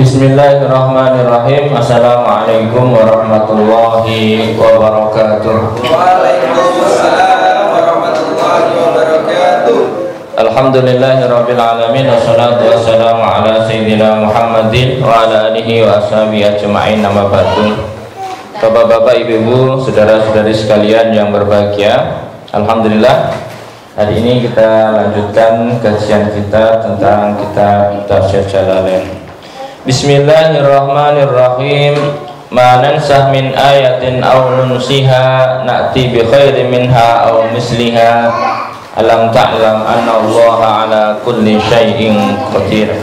Bismillahirrahmanirrahim. Assalamualaikum warahmatullahi wabarakatuh. Waalaikumsalam warahmatullahi wabarakatuh. Alhamdulillahirabbil alamin wassalatu wassalamu ala sayyidina Muhammadin wa ala alihi wa ashabihi ajma'in. Amma ba'du. Bapak-bapak, ibu-ibu, saudara-saudari sekalian yang berbahagia, alhamdulillah hari ini kita lanjutkan kajian kita tentang kitab Tafsir Jalalain. Bismillahirrahmanirrahim. Ma nansah min ayatin aw nunsiha na'ti bi khairin minha aw misliha. Alam ta'lam anna Allah ala kulli syai'in qadir.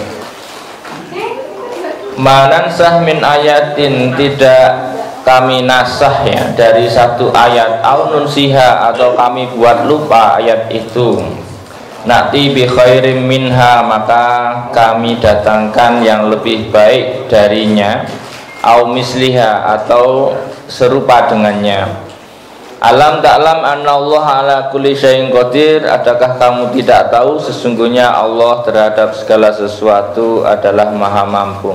Ma nansah min ayatin, tidak kami nasah ya dari satu ayat, aw nunsiha atau kami buat lupa ayat itu. Na'ti bi khairim minha, maka kami datangkan yang lebih baik darinya, au misliha atau serupa dengannya. Alam ta'lam anna Allah ala kulli syai'in qadir, adakah kamu tidak tahu sesungguhnya Allah terhadap segala sesuatu adalah maha mampu.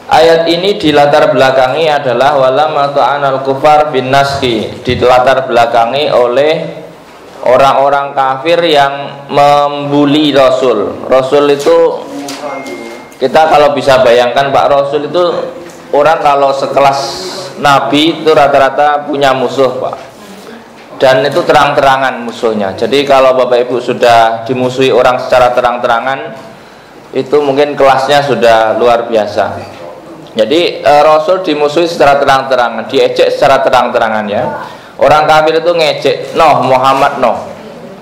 Ayat ini dilatar belakangi adalah walamma ta'anal kufar bin naskhi, dilatar belakangi oleh orang-orang kafir yang membuli Rasul. Rasul itu, kita kalau bisa bayangkan Pak, Rasul itu orang kalau sekelas Nabi itu rata-rata punya musuh Pak, dan itu terang-terangan musuhnya. Jadi kalau Bapak Ibu sudah dimusuhi orang secara terang-terangan, itu mungkin kelasnya sudah luar biasa. Jadi Rasul dimusuhi secara terang-terangan, diejek secara terang-terangan ya. Orang kafir itu ngejek, noh Muhammad noh,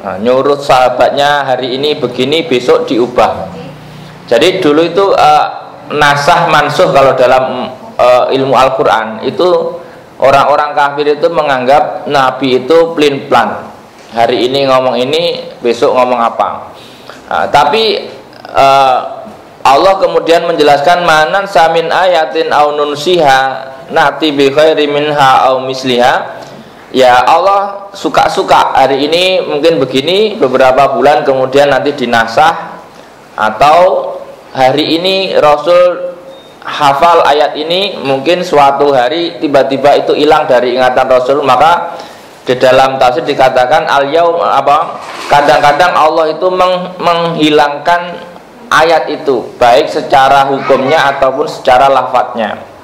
nah, nyuruh sahabatnya hari ini begini, besok diubah. Jadi dulu itu nasah mansuh kalau dalam ilmu Al-Quran itu orang-orang kafir itu menganggap Nabi itu plin-plan, hari ini ngomong ini, besok ngomong apa. Tapi Allah kemudian menjelaskan manan samin ayatin au nunsiha na'ti bi khairi minha au misliha. Ya Allah suka-suka hari ini mungkin begini, beberapa bulan kemudian nanti dinasah, atau hari ini Rasul hafal ayat ini, mungkin suatu hari tiba-tiba itu hilang dari ingatan Rasul. Maka di dalam tafsir dikatakan al-yaum kadang-kadang Allah itu menghilangkan ayat itu, baik secara hukumnya ataupun secara lafadznya.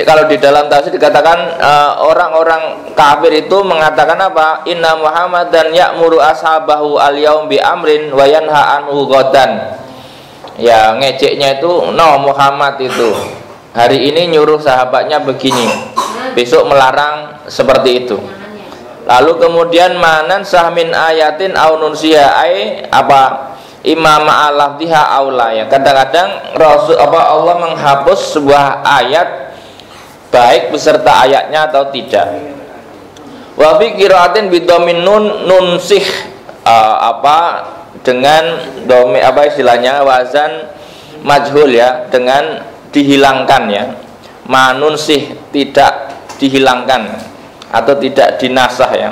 Kalau di dalam tafsir dikatakan orang-orang kafir itu mengatakan apa? Inna Muhammadan ya'muru ashabahu al-yaum bi amrin wa yanha anhu ghadan. Ya, ngejeknya itu Muhammad itu hari ini nyuruh sahabatnya begini, besok melarang seperti itu. Lalu kemudian manan sahmin ayatin au nunsiha apa? Imam al-lafdhiha aula, ya. Kadang-kadang Rasul Allah menghapus sebuah ayat baik beserta ayatnya atau tidak. Wa fi qiraatin bi dhammin nunsih dengan dhammi istilahnya wazan majhul ya, dengan dihilangkan ya. Manunsih tidak dihilangkan atau tidak dinasah ya.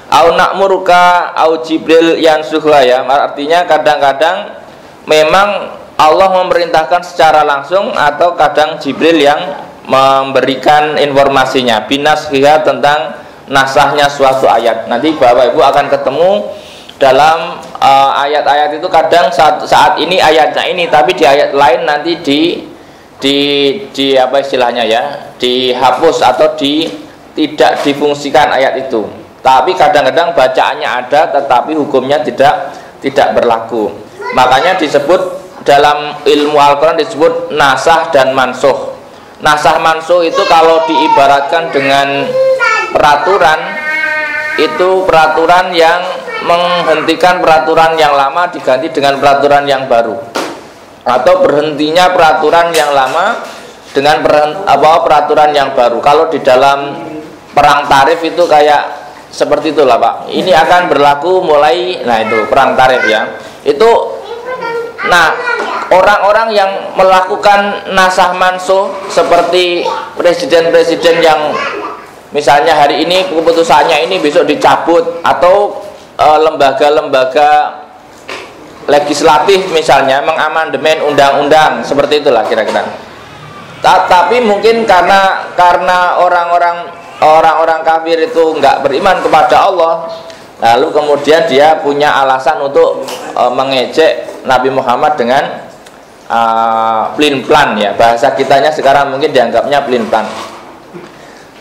Au na'muruka au Jibril yansuha, ya, artinya kadang-kadang memang Allah memerintahkan secara langsung atau kadang Jibril yang memberikan informasinya binashiha tentang nasahnya suatu ayat. Nanti Bapak Ibu akan ketemu dalam ayat-ayat itu kadang saat ini ayatnya ini, tapi di ayat lain nanti di apa istilahnya ya, dihapus atau tidak difungsikan ayat itu. Tapi kadang-kadang bacaannya ada tetapi hukumnya tidak berlaku. Makanya disebut dalam ilmu Al-Quran disebut nasah dan mansuh. Nasah mansuh itu kalau diibaratkan dengan peraturan, itu peraturan yang menghentikan peraturan yang lama diganti dengan peraturan yang baru, atau berhentinya peraturan yang lama dengan peraturan yang baru. Kalau di dalam perang tarif itu kayak seperti itulah Pak. Ini akan berlaku mulai, nah itu perang tarif ya. Itu, nah orang-orang yang melakukan nasah mansuh seperti presiden-presiden yang misalnya hari ini keputusannya ini besok dicabut, atau lembaga-lembaga legislatif misalnya mengamandemen undang-undang seperti itulah kira-kira. Tapi mungkin karena orang-orang kafir itu nggak beriman kepada Allah, lalu kemudian dia punya alasan untuk mengejek Nabi Muhammad dengan plin-plan ya, bahasa kitanya sekarang mungkin dianggapnya plin-plan.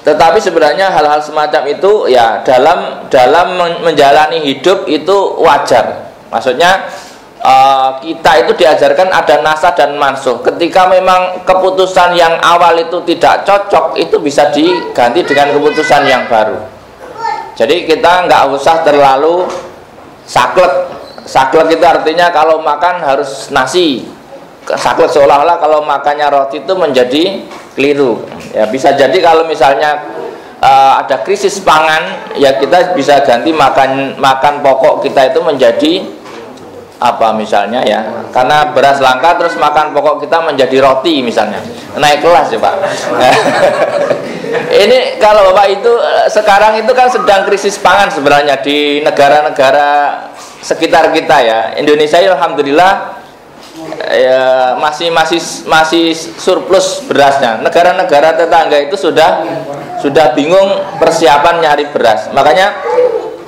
Tetapi sebenarnya hal-hal semacam itu ya dalam menjalani hidup itu wajar. Maksudnya kita itu diajarkan ada nasah dan mansuh. Ketika memang keputusan yang awal itu tidak cocok, itu bisa diganti dengan keputusan yang baru. Jadi kita nggak usah terlalu saklek. Saklek itu artinya kalau makan harus nasi. Saklek seolah-olah kalau makannya roti itu menjadi keliru. Ya bisa jadi kalau misalnya ada krisis pangan, ya kita bisa ganti makan pokok kita itu menjadi apa misalnya ya, karena beras langka terus makan pokok kita menjadi roti misalnya, naik kelas ya Pak. Ini kalau Bapak itu sekarang itu kan sedang krisis pangan sebenarnya di negara-negara sekitar kita ya. Indonesia alhamdulillah ya, masih surplus berasnya. Negara-negara tetangga itu sudah bingung persiapan nyari beras. Makanya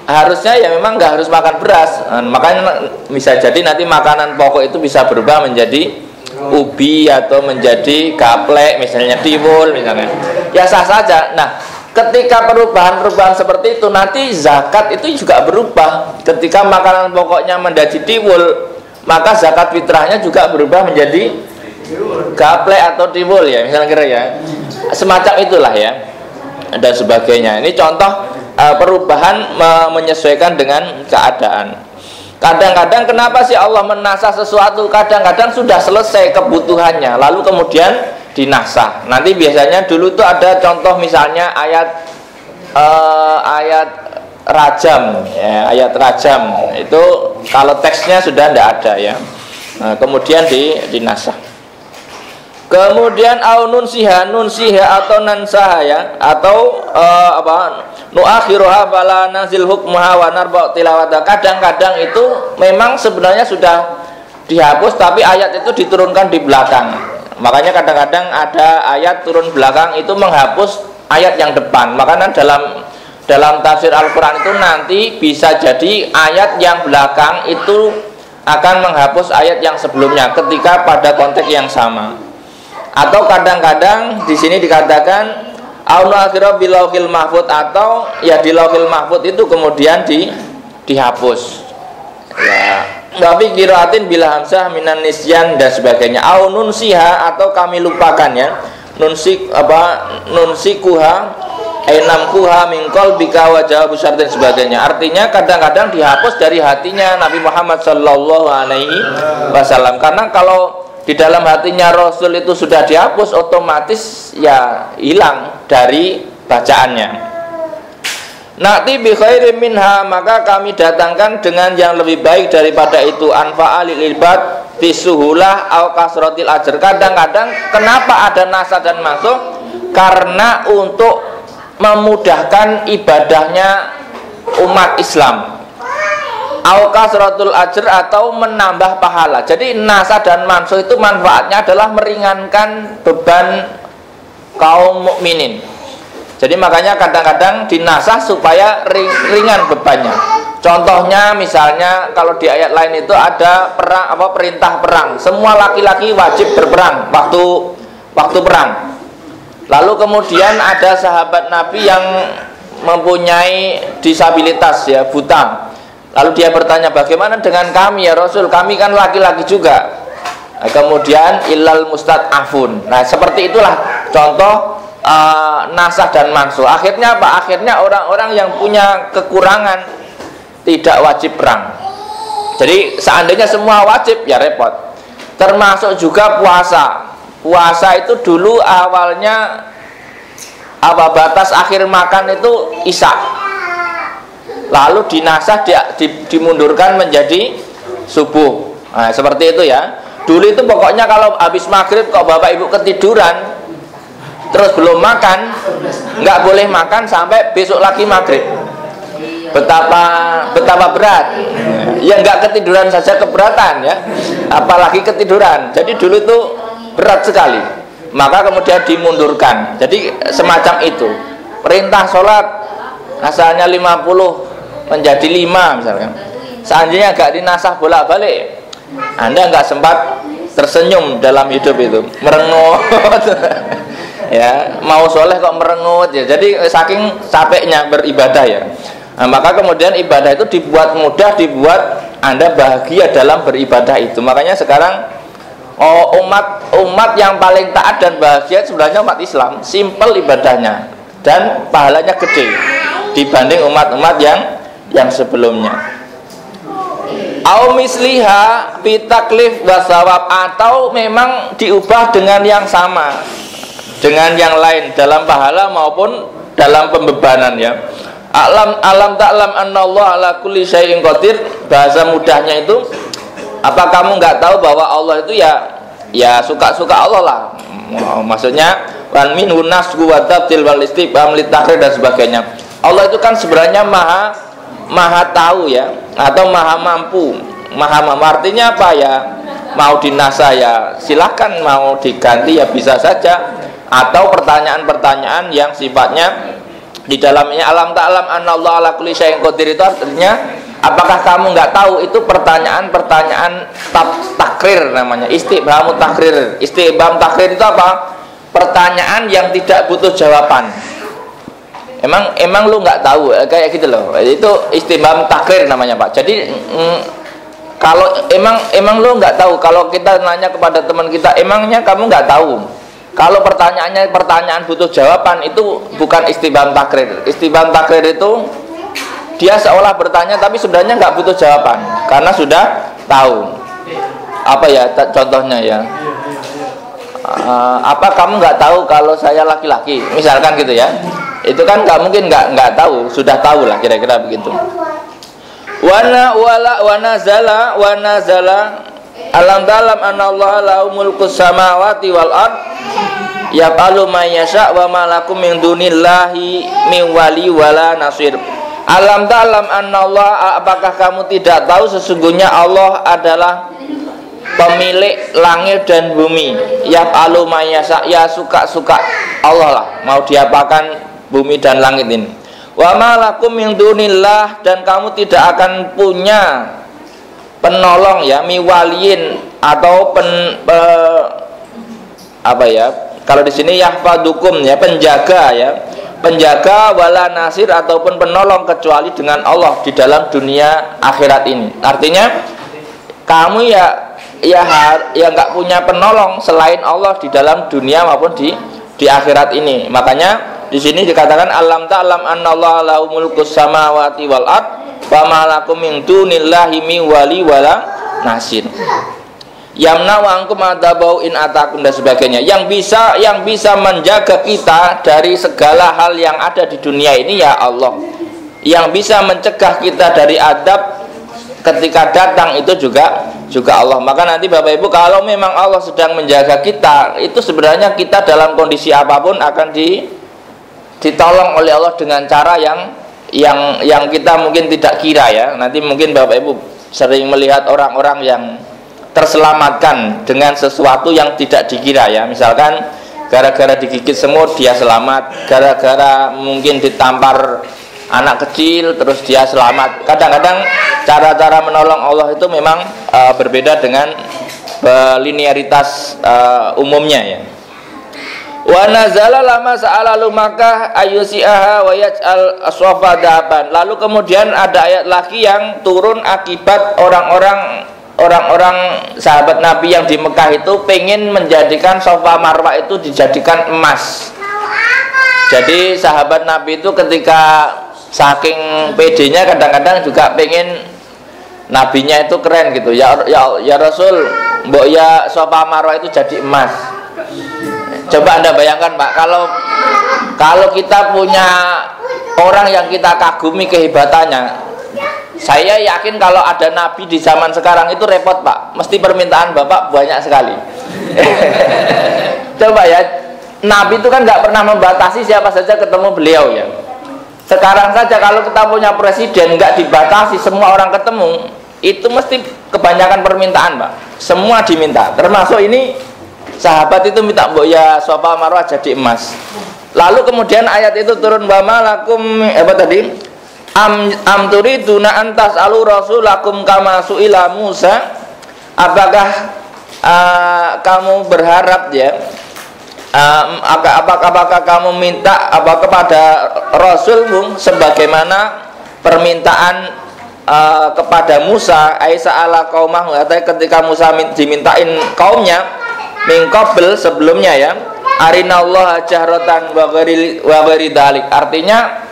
harusnya ya memang nggak harus makan beras. Makanya bisa jadi nanti makanan pokok itu bisa berubah menjadi ubi atau menjadi gaplek misalnya, tiwul misalnya. Ya sah saja. Nah, ketika perubahan-perubahan seperti itu nanti zakat itu juga berubah. Ketika makanan pokoknya menjadi tiwul, maka zakat fitrahnya juga berubah menjadi gaplek atau tiwul ya, misalnya kira ya. Semacam itulah ya. Dan sebagainya. Ini contoh perubahan menyesuaikan dengan keadaan. Kadang-kadang kenapa sih Allah menasah sesuatu? Kadang-kadang sudah selesai kebutuhannya, lalu kemudian dinasah. Nanti biasanya dulu tuh ada contoh misalnya ayat rajam, ya, ayat rajam itu kalau teksnya sudah tidak ada ya. Kemudian dinasah. Kemudian nunsiha atau nansaha ya, atau nuakhiruha fala nazil hukmuha wa narba tilawata. Kadang-kadang itu memang sebenarnya sudah dihapus tapi ayat itu diturunkan di belakang. Makanya kadang-kadang ada ayat turun belakang itu menghapus ayat yang depan. Makanya dalam tafsir Al-Qur'an itu nanti bisa jadi ayat yang belakang itu akan menghapus ayat yang sebelumnya ketika pada konteks yang sama. Atau kadang-kadang di sini dikatakan aunakhiru bilauhil mahfud, atau ya di lauhil mahfud itu kemudian dihapus. Ya, tapi qiraatin bila hamzah minan nisyan dan sebagainya. Au nunsiha atau kami lupakan ya. Nunsikuha ainamkuha min qalbika wa jawab syartin sebagainya. Artinya kadang-kadang dihapus dari hatinya Nabi Muhammad sallallahu alaihi wasallam. Karena kalau di dalam hatinya Rasul itu sudah dihapus, otomatis ya hilang dari bacaannya. Na'ti bi khairim minha, maka kami datangkan dengan yang lebih baik daripada itu. Anfa'alil ibad bisuhulah au kasratil ajr. Kadang-kadang kenapa ada nasa dan masuk? Karena untuk memudahkan ibadahnya umat Islam. Au kasratul ajr, atau menambah pahala. Jadi nasa dan mansuh itu manfaatnya adalah meringankan beban kaum mukminin. Jadi makanya kadang-kadang dinasah supaya ringan bebannya. Contohnya misalnya kalau di ayat lain itu ada perintah perang. Semua laki-laki wajib berperang waktu perang. Lalu kemudian ada sahabat Nabi yang mempunyai disabilitas ya, buta. Lalu dia bertanya, bagaimana dengan kami ya Rasul? Kami kan laki-laki juga. Nah, kemudian illal mustad'afun. Nah, seperti itulah contoh nasah dan mansuh. Akhirnya apa? Akhirnya orang-orang yang punya kekurangan tidak wajib perang. Jadi seandainya semua wajib ya repot. Termasuk juga puasa. Puasa itu dulu awalnya batas akhir makan itu isya. Lalu dinasah dimundurkan menjadi subuh. Nah, seperti itu ya. Dulu itu pokoknya kalau habis maghrib kok bapak ibu ketiduran terus belum makan, nggak boleh makan sampai besok lagi maghrib. betapa berat. Ya nggak ketiduran saja keberatan ya, apalagi ketiduran. Jadi dulu itu berat sekali. Maka kemudian dimundurkan. Jadi semacam itu. Perintah sholat asalnya 50 menjadi 5 misalkan. Seandainya agak dinasah bolak-balik, Anda nggak sempat tersenyum dalam hidup itu, merengut. Ya, mau soleh kok merengut ya. Jadi saking capeknya beribadah ya. Nah, maka kemudian ibadah itu dibuat mudah, dibuat Anda bahagia dalam beribadah itu. Makanya sekarang umat yang paling taat dan bahagia sebenarnya umat Islam, simple ibadahnya dan pahalanya gede dibanding umat-umat yang sebelumnya. Au misliha bitaklif wasawab, atau memang diubah dengan yang sama dengan yang lain dalam pahala maupun dalam pembebanan ya. Alam ta'lam annallaha ala kulli syai'in qadir. Bahasa mudahnya itu, apa kamu nggak tahu bahwa Allah itu ya suka-suka Allah lah. Maksudnya wan minhu nasgu wa tabdil wal istibham litakhir dan sebagainya. Allah itu kan sebenarnya maha tahu ya, atau maha mampu. Artinya apa ya? Mau dinasa ya silakan, mau diganti ya bisa saja. Atau pertanyaan-pertanyaan yang sifatnya di dalamnya alam ta'lam anallahu ala kulli syai'in qadir, itu artinya apakah kamu nggak tahu, itu pertanyaan-pertanyaan takrir namanya, istibham takrir. Istibham takrir itu apa? Pertanyaan yang tidak butuh jawaban. Emang lu nggak tahu, kayak gitu loh. Itu istibham takrir namanya Pak. Jadi kalau emang lu nggak tahu, kalau kita nanya kepada teman kita, emangnya kamu nggak tahu? Kalau pertanyaannya pertanyaan butuh jawaban, itu bukan istibham takrir. Istibham takrir itu dia seolah bertanya tapi sebenarnya nggak butuh jawaban karena sudah tahu. Apa ya contohnya ya? Apa kamu nggak tahu kalau saya laki-laki? Misalkan gitu ya. Itu kan nggak mungkin nggak tahu, sudah tahu lah kira-kira begitu. Wana zala alam dalam anallahu lahu mulkus samawati wal ard yaf'alu ma yasha wa ma lakum min dunillahi min wali wala nasir. Alam ta'lam annallah, apakah kamu tidak tahu sesungguhnya Allah adalah pemilik langit dan bumi. Yaf'alu ma yasha, ya suka-suka Allah lah mau diapakan bumi dan langit ini. Wa ma lakum min dunillah, dan kamu tidak akan punya penolong ya, miwaliin atau apa ya, kalau di sini yahfadukum ya, penjaga ya, penjaga wala nasir ataupun penolong kecuali dengan Allah di dalam dunia akhirat ini. Artinya kamu ya nggak punya penolong selain Allah di dalam dunia maupun di akhirat ini. Makanya di sini dikatakan alam ta'lam annallaha lahu mulkus samawati wal ard wa ma lakum min dunillahi min wali wala nasir. Yamna wa ankum adabau in atakum dan sebagainya. Yang bisa menjaga kita dari segala hal yang ada di dunia ini ya Allah. Yang bisa mencegah kita dari adab ketika datang itu juga Allah. Maka nanti Bapak Ibu, kalau memang Allah sedang menjaga kita, itu sebenarnya kita dalam kondisi apapun akan ditolong oleh Allah dengan cara yang kita mungkin tidak kira ya. Nanti mungkin Bapak Ibu sering melihat orang-orang yang terselamatkan dengan sesuatu yang tidak dikira ya. Misalkan gara-gara digigit semut dia selamat, gara-gara mungkin ditampar anak kecil terus dia selamat. Kadang-kadang cara-cara menolong Allah itu memang berbeda dengan linearitas umumnya ya. Wa nazala lama sa'alalu maka ayusi'aha wa yaj'al aswafa dahaban. Lalu kemudian ada ayat lagi yang turun akibat orang-orang sahabat Nabi yang di Mekah itu pengen menjadikan Safa Marwah itu dijadikan emas. Jadi sahabat Nabi itu ketika saking pedenya kadang-kadang juga pengen nabinya itu keren gitu. Ya Rasul, mbok ya Safa Marwah itu jadi emas. Coba Anda bayangkan Pak, kalau kita punya orang yang kita kagumi kehebatannya, saya yakin kalau ada nabi di zaman sekarang itu repot Pak, mesti permintaan Bapak banyak sekali. Coba ya, nabi itu kan nggak pernah membatasi siapa saja ketemu beliau ya. Sekarang saja kalau kita punya presiden nggak dibatasi semua orang ketemu, itu mesti kebanyakan permintaan, Pak. Semua diminta. Termasuk ini sahabat itu minta mbok ya Safa Marwah jadi emas. Lalu kemudian ayat itu turun, wa malakum apa tadi? Am turiduna antas alu rasulakum kama suila Musa. Apakah kamu berharap ya? Apakah kamu minta kepada Rasulmu sebagaimana permintaan kepada Musa? Aisyah ala kaumah, ketika Musa dimintain kaumnya min qabl sebelumnya ya, arinallaha jahratan wa ghairi dalik. Artinya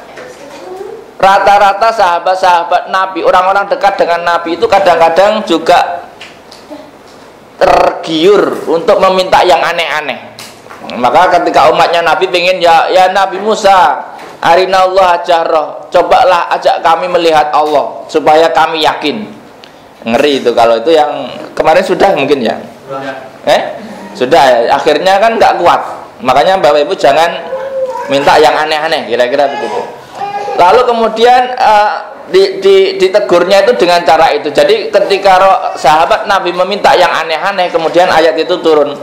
rata-rata sahabat-sahabat Nabi, orang-orang dekat dengan Nabi itu kadang-kadang juga tergiur untuk meminta yang aneh-aneh. Maka ketika umatnya Nabi pengen ya Nabi Musa, arinallaha jahrah, cobalah ajak kami melihat Allah supaya kami yakin. Ngeri itu kalau itu yang kemarin sudah mungkin ya. Sudah ya. Akhirnya kan nggak kuat. Makanya Bapak Ibu jangan minta yang aneh-aneh, kira-kira begitu. Lalu kemudian ditegurnya itu dengan cara itu. Jadi ketika sahabat Nabi meminta yang aneh-aneh, kemudian ayat itu turun.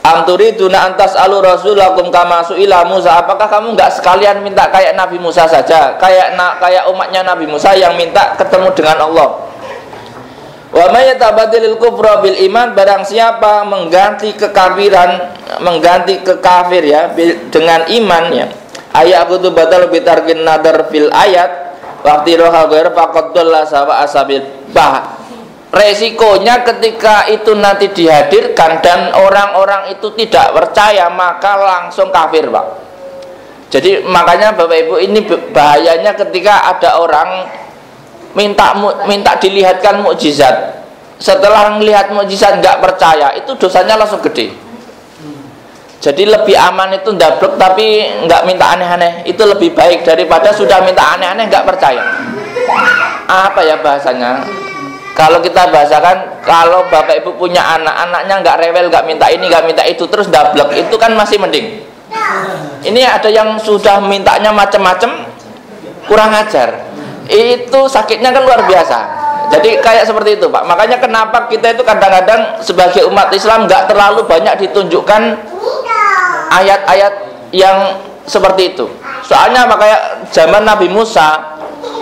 Am turiduna antas alu rasulakum kama suila Musa. Apakah kamu nggak sekalian minta kayak Nabi Musa saja, kayak umatnya Nabi Musa yang minta ketemu dengan Allah? Wa may yatabadilil kufra bil iman, barang siapa mengganti kekafiran, mengganti kekafir ya dengan iman ya. Ayat itu batal bitarkin nadar fil ayat waktu roha ghair faqad dalla sawa asabil bah. Resikonya ketika itu nanti dihadirkan dan orang-orang itu tidak percaya, maka langsung kafir, Pak. Jadi makanya Bapak Ibu, ini bahayanya ketika ada orang minta dilihatkan mukjizat. Setelah melihat mukjizat nggak percaya, itu dosanya langsung gede. Jadi lebih aman itu ndablek tapi nggak minta aneh-aneh, itu lebih baik daripada sudah minta aneh-aneh nggak percaya. Apa ya bahasanya? Kalau kita bahasakan, kalau Bapak Ibu punya anak-anaknya nggak rewel, nggak minta ini, nggak minta itu, terus ndablek, itu kan masih mending. Ini ada yang sudah mintanya macam-macam, kurang ajar. Itu sakitnya kan luar biasa. Jadi kayak seperti itu, Pak. Makanya kenapa kita itu kadang-kadang sebagai umat Islam nggak terlalu banyak ditunjukkan ayat-ayat yang seperti itu. Soalnya makanya zaman Nabi Musa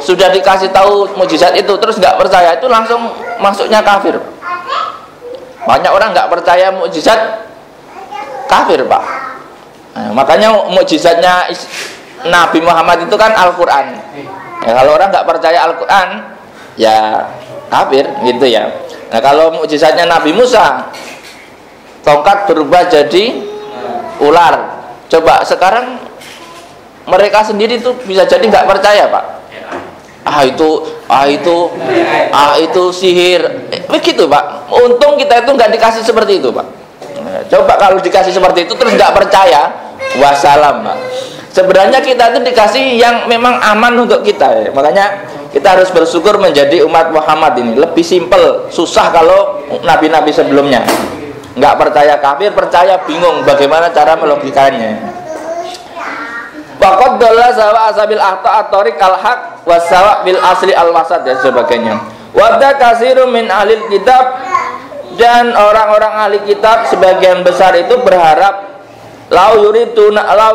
sudah dikasih tahu mukjizat itu terus nggak percaya, itu langsung masuknya kafir. Banyak orang nggak percaya mukjizat, kafir, Pak. Nah, makanya mukjizatnya Nabi Muhammad itu kan Al-Quran. Ya, kalau orang nggak percaya Al-Quran, ya kafir gitu ya. Nah, kalau mukjizatnya Nabi Musa, tongkat berubah jadi ular. Coba sekarang mereka sendiri tuh bisa jadi nggak percaya, Pak. Itu sihir, begitu, Pak. Untung kita itu nggak dikasih seperti itu, Pak. Coba kalau dikasih seperti itu terus nggak percaya, wassalam, Pak. Sebenarnya kita itu dikasih yang memang aman untuk kita ya. Makanya kita harus bersyukur menjadi umat Muhammad ini. Lebih simpel, susah kalau nabi-nabi sebelumnya. Nggak percaya kafir, percaya bingung bagaimana cara melogikanya. Faqad dalla sawa asabil ahta at-tariq al-haq wasawa bil asli al-wasat dan sebagainya. Wadda katsirun min ahli kitab, dan orang-orang ahli kitab sebagian besar itu berharap lau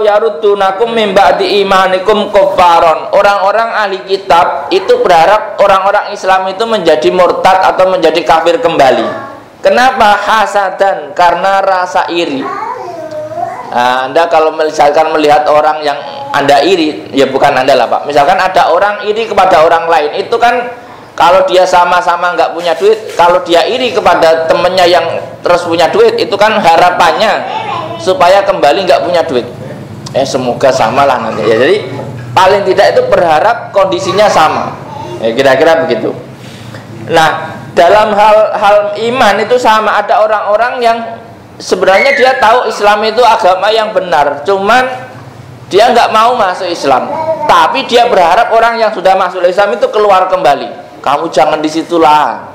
yarutunakum min ba'di imanikum kuffaron. Orang-orang ahli kitab itu berharap orang-orang Islam itu menjadi murtad atau menjadi kafir kembali. Kenapa? Hasadan, karena rasa iri. Nah, Anda kalau misalkan melihat orang yang Anda iri, ya bukan Anda lah, Pak. Misalkan ada orang iri kepada orang lain, itu kan kalau dia sama-sama nggak punya duit, kalau dia iri kepada temennya yang terus punya duit, itu kan harapannya supaya kembali nggak punya duit. Semoga samalah nanti. Ya, jadi paling tidak itu berharap kondisinya sama. Kira-kira begitu. Nah, dalam hal iman itu sama, ada orang-orang yang sebenarnya dia tahu Islam itu agama yang benar, cuman dia nggak mau masuk Islam, tapi dia berharap orang yang sudah masuk Islam itu keluar kembali. Kamu jangan disitulah,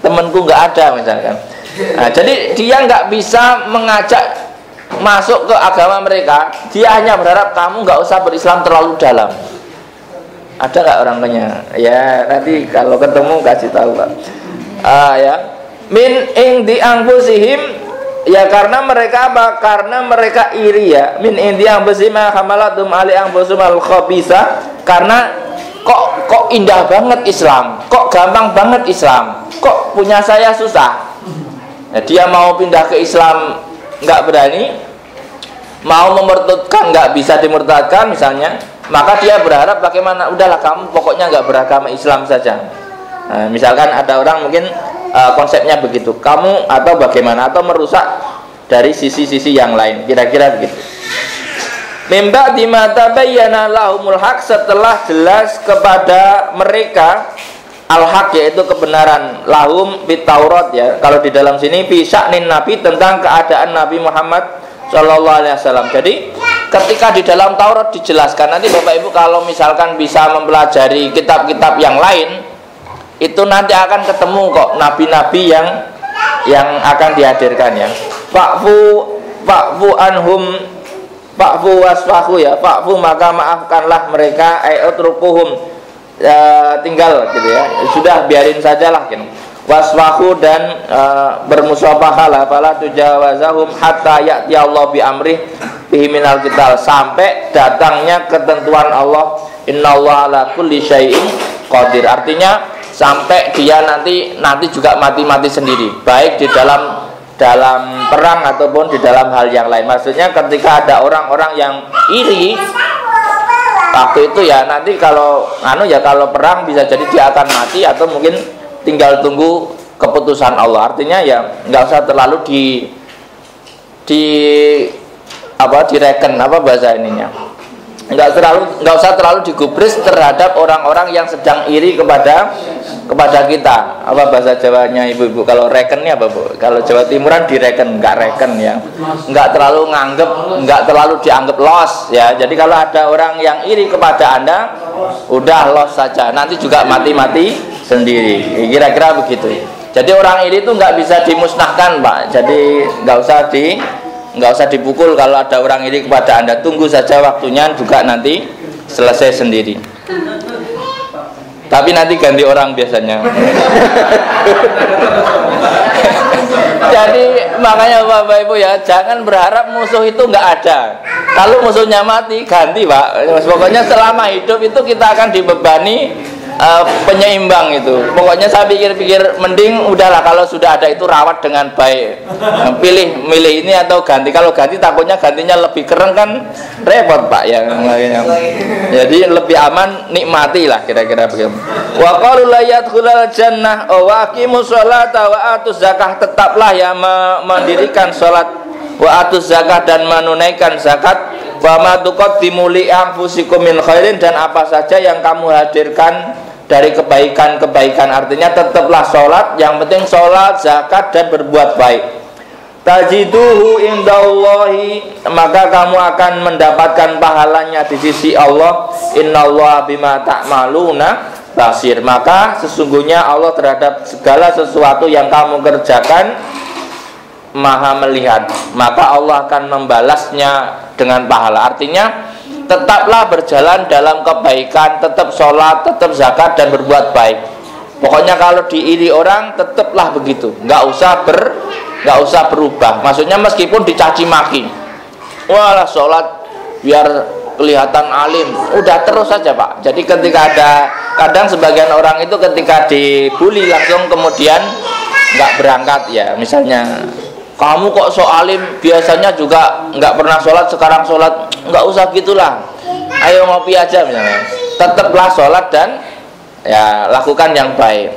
temanku nggak ada misalkan. Nah, jadi dia nggak bisa mengajak masuk ke agama mereka, dia hanya berharap kamu nggak usah berislam terlalu dalam. Ada nggak orang tuanya? Ya nanti kalau ketemu kasih tahu Pak. Ya min indi anfusihim, ya karena mereka apa? Karena mereka iri ya. Min indi anfusihim hamalatum ali anfusum al khabisa, karena kok indah banget Islam, kok gampang banget Islam, kok punya saya susah. Nah, dia mau pindah ke Islam nggak berani, mau memurtadkan nggak bisa dimurtadkan misalnya, maka dia berharap bagaimana, udahlah kamu pokoknya nggak beragama Islam saja. Nah, misalkan ada orang mungkin konsepnya begitu, kamu atau bagaimana, atau merusak dari sisi-sisi yang lain, kira-kira begitu. Mimba di mata bayyana lahumul haq, setelah jelas kepada mereka al-haq, yaitu kebenaran, lahum bit Taurat ya. Kalau di dalam sini fi sya'nin nabi, tentang keadaan Nabi Muhammad sallallahu alaihi wasallam. Jadi ketika di dalam Taurat dijelaskan, nanti Bapak Ibu kalau misalkan bisa mempelajari kitab-kitab yang lain, itu nanti akan ketemu kok nabi-nabi yang akan dihadirkan ya. Fa'fu anhum, fa'fu wasfahu ya, fa'fu maka maafkanlah mereka, ayutrukuhum, tinggal gitu ya, sudah biarin sajalah gitu. Wasfahu dan bermusafaha lah, fala tujawazahum hatta ya'ti Allah bi amrih bihi minal qital, sampai datangnya ketentuan Allah, innallaha ala kulli syai'in qadir. Artinya sampai dia nanti juga mati sendiri, baik di dalam perang ataupun di dalam hal yang lain. Maksudnya ketika ada orang-orang yang iri waktu itu ya, nanti kalau kalau perang bisa jadi dia akan mati atau mungkin tinggal tunggu keputusan Allah. Artinya ya nggak usah terlalu direken apa bahasa ininya, nggak usah terlalu digubris terhadap orang-orang yang sedang iri kepada kita. Apa bahasa Jawanya ibu-ibu? Kalau reken ini apa Bu? Kalau Jawa Timuran direken, nggak reken ya, nggak terlalu terlalu dianggap los ya. Jadi kalau ada orang yang iri kepada Anda, udah los saja, nanti juga mati sendiri, kira-kira begitu. Jadi orang iri itu nggak bisa dimusnahkan Pak. Jadi nggak usah dipukul kalau ada orang iri kepada Anda, tunggu saja waktunya, juga nanti selesai sendiri. Tapi nanti ganti orang biasanya. Jadi makanya Bapak Ibu ya, jangan berharap musuh itu nggak ada. Kalau musuhnya mati, ganti Pak. Pokoknya selama hidup itu kita akan dibebani penyeimbang itu. Pokoknya saya pikir-pikir mending udahlah, kalau sudah ada itu rawat dengan baik. Milih ini atau ganti. Kalau ganti takutnya gantinya lebih keren kan repot Pak ya. Jadi lebih aman nikmati lah, kira-kira begitu. Wa qalu la yadkhulul jannah wa aqimus sholata wa atuz zakah, tetaplah ya mendirikan salat, wa atuz zakah dan menunaikan zakat, wa ma tuqaddimu li anfusikum min khairin, dan apa saja yang kamu hadirkan dari kebaikan. Artinya tetaplah sholat, yang penting sholat, zakat, dan berbuat baik. Tajiduhu indallahi, maka kamu akan mendapatkan pahalanya di sisi Allah. Innallaha bima ta'maluna basir, maka sesungguhnya Allah terhadap segala sesuatu yang kamu kerjakan maha melihat, maka Allah akan membalasnya dengan pahala. Artinya tetaplah berjalan dalam kebaikan, tetap sholat, tetap zakat, dan berbuat baik. Pokoknya kalau diiri orang, tetaplah begitu, nggak usah berubah. Maksudnya meskipun dicaci maki, walah sholat biar kelihatan alim, udah terus saja Pak. Jadi ketika kadang sebagian orang itu ketika dibully langsung kemudian nggak berangkat ya. Misalnya, kamu kok so alim, biasanya juga nggak pernah sholat, sekarang sholat, nggak usah gitulah, ayo ngopi aja misalnya. Tetaplah sholat dan ya lakukan yang baik.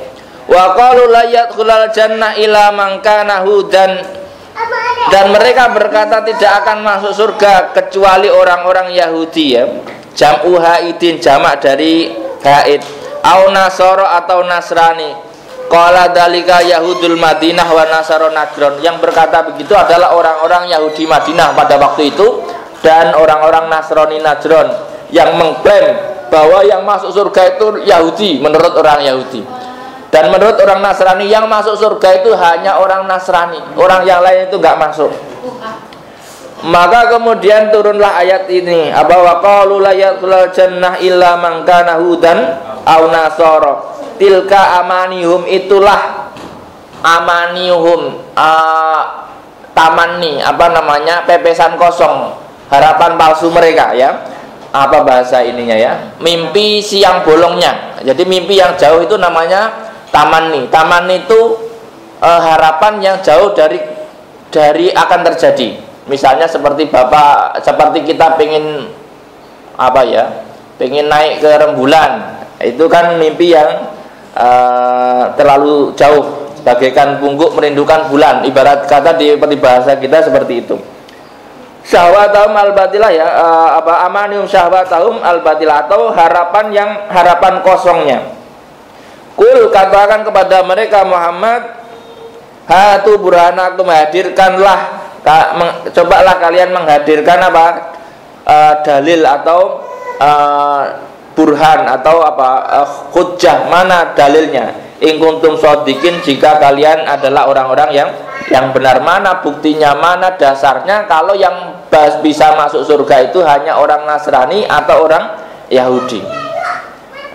Wa qalu la yadkhulul jannah illa man kana hudan, dan mereka berkata tidak akan masuk surga kecuali orang-orang Yahudi ya. Jam'u haidin, jamak dari haid, au nasoro atau Nasrani. Qala dalika Yahudul Madinah wa Nasara Najran, yang berkata begitu adalah orang-orang Yahudi Madinah pada waktu itu dan orang-orang Nasrani Najran yang mengklaim bahwa yang masuk surga itu Yahudi menurut orang Yahudi, dan menurut orang Nasrani yang masuk surga itu hanya orang Nasrani, orang yang lain itu nggak masuk. Maka kemudian turunlah ayat ini, apa waqalu la yadkhulul jannah illa man kana hudan aw nasara. Tilka amanihum, itulah amanihum, tamanni, apa namanya, pepesan kosong, harapan palsu mereka ya. Apa bahasa ininya ya? Mimpi siang bolongnya. Jadi mimpi yang jauh itu namanya tamanni. Tamanni itu harapan yang jauh dari akan terjadi. Misalnya seperti seperti kita pengen apa ya, pengen naik ke rembulan, itu kan mimpi yang terlalu jauh, bagaikan pungguk merindukan bulan, ibarat kata di bahasa kita seperti itu. Syahwatahum al-batilah ya, amanihum syahwatahum al-batilah, atau harapan kosongnya. Kul, katakan kepada mereka Muhammad, hatu burhanakum, hadirkanlah, cobalah kalian menghadirkan apa, dalil atau burhan atau apa, hujjah, mana dalilnya, in kuntum shodiqin, jika kalian adalah orang-orang yang benar. Mana buktinya, mana dasarnya kalau yang bisa masuk surga itu hanya orang Nasrani atau orang Yahudi.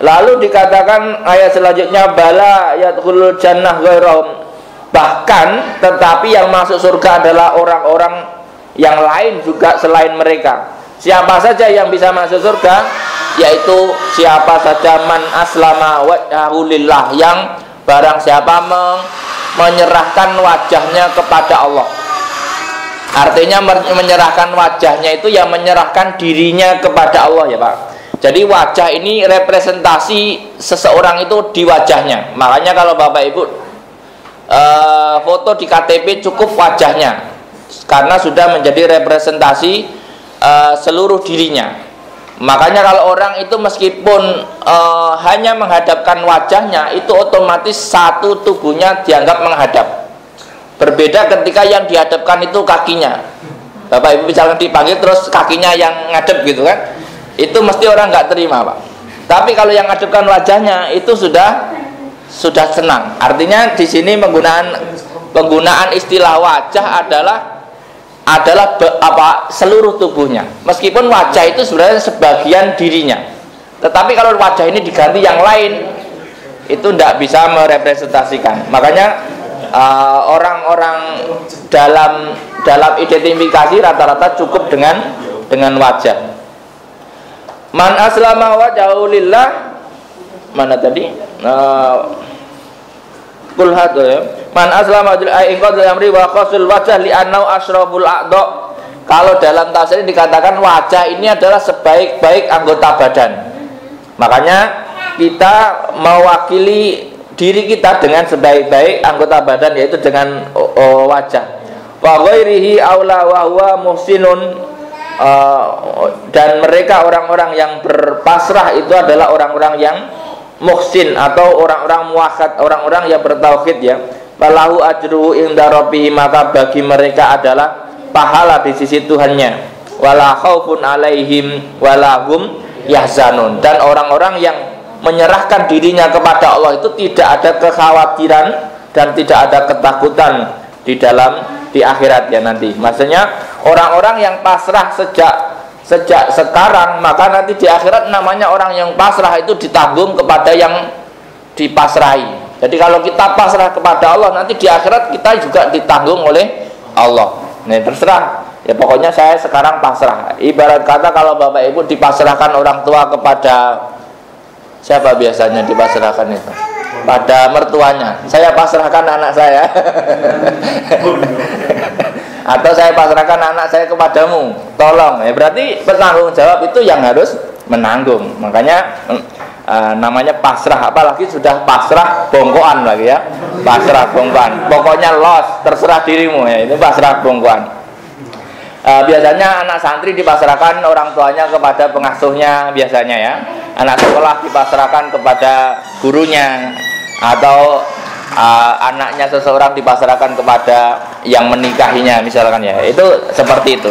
Lalu dikatakan ayat selanjutnya, bala yadkhulul jannah ghairahum, bahkan tetapi yang masuk surga adalah orang-orang yang lain juga selain mereka. Siapa saja yang bisa masuk surga? Yaitu siapa saja man aslama wajhahu lillah, yang barang siapa menyerahkan wajahnya kepada Allah. Artinya menyerahkan wajahnya itu yang menyerahkan dirinya kepada Allah ya Pak. Jadi wajah ini representasi seseorang itu di wajahnya. Makanya kalau Bapak Ibu foto di KTP cukup wajahnya, karena sudah menjadi representasi seluruh dirinya. Makanya kalau orang itu meskipun hanya menghadapkan wajahnya, itu otomatis satu tubuhnya dianggap menghadap. Berbeda ketika yang dihadapkan itu kakinya. Bapak Ibu misalkan dipanggil terus kakinya yang ngadep gitu kan, itu mesti orang nggak terima Pak. Tapi kalau yang ngadepkan wajahnya itu sudah senang. Artinya di sini penggunaan istilah wajah adalah seluruh tubuhnya. Meskipun wajah itu sebenarnya sebagian dirinya, tetapi kalau wajah ini diganti yang lain, itu tidak bisa merepresentasikan. Makanya orang-orang dalam identifikasi rata-rata cukup dengan wajah. Man aslama wajhahu lillah, mana tadi? Kulhat ya. Man aslama wajhahu amri wa qasul wajh li annau asraful a'dha. Kalau dalam tafsir dikatakan wajah ini adalah sebaik-baik anggota badan. Makanya kita mewakili diri kita dengan sebaik-baik anggota badan, yaitu dengan wajah. Wa ghairihi aula wa huwa muhsinun, dan mereka orang-orang yang berpasrah itu adalah orang-orang yang muhsin atau orang-orang muwahhid, orang-orang yang bertauhid ya. Falahu ajruhu inda rabbih, maka bagi mereka adalah pahala di sisi Tuhannya. Wala khaufun alaihim wala hum yahzanun, dan orang-orang yang menyerahkan dirinya kepada Allah itu tidak ada kekhawatiran dan tidak ada ketakutan di akhirat ya nanti. Maksudnya orang-orang yang pasrah sejak sekarang, maka nanti di akhirat namanya orang yang pasrah itu ditanggung kepada yang dipasrahi. Jadi kalau kita pasrah kepada Allah, nanti di akhirat kita juga ditanggung oleh Allah. Nah terserah ya, pokoknya saya sekarang pasrah. Ibarat kata kalau Bapak Ibu dipasrahkan orang tua kepada siapa biasanya dipasrahkan itu? Pada mertuanya. Saya pasrahkan anak saya. Atau saya pasrahkan anak saya kepadamu, tolong. Ya berarti penanggung jawab itu yang harus menanggung. Makanya namanya pasrah, apalagi sudah pasrah bongkoan lagi ya. Pasrah bongkoan. Pokoknya los, terserah dirimu ya. Itu pasrah bongkoan. Biasanya anak santri dipasrahkan orang tuanya kepada pengasuhnya biasanya ya. Anak sekolah dipasrahkan kepada gurunya, atau anaknya seseorang dipasrahkan kepada yang menikahinya misalkan ya. Itu seperti itu.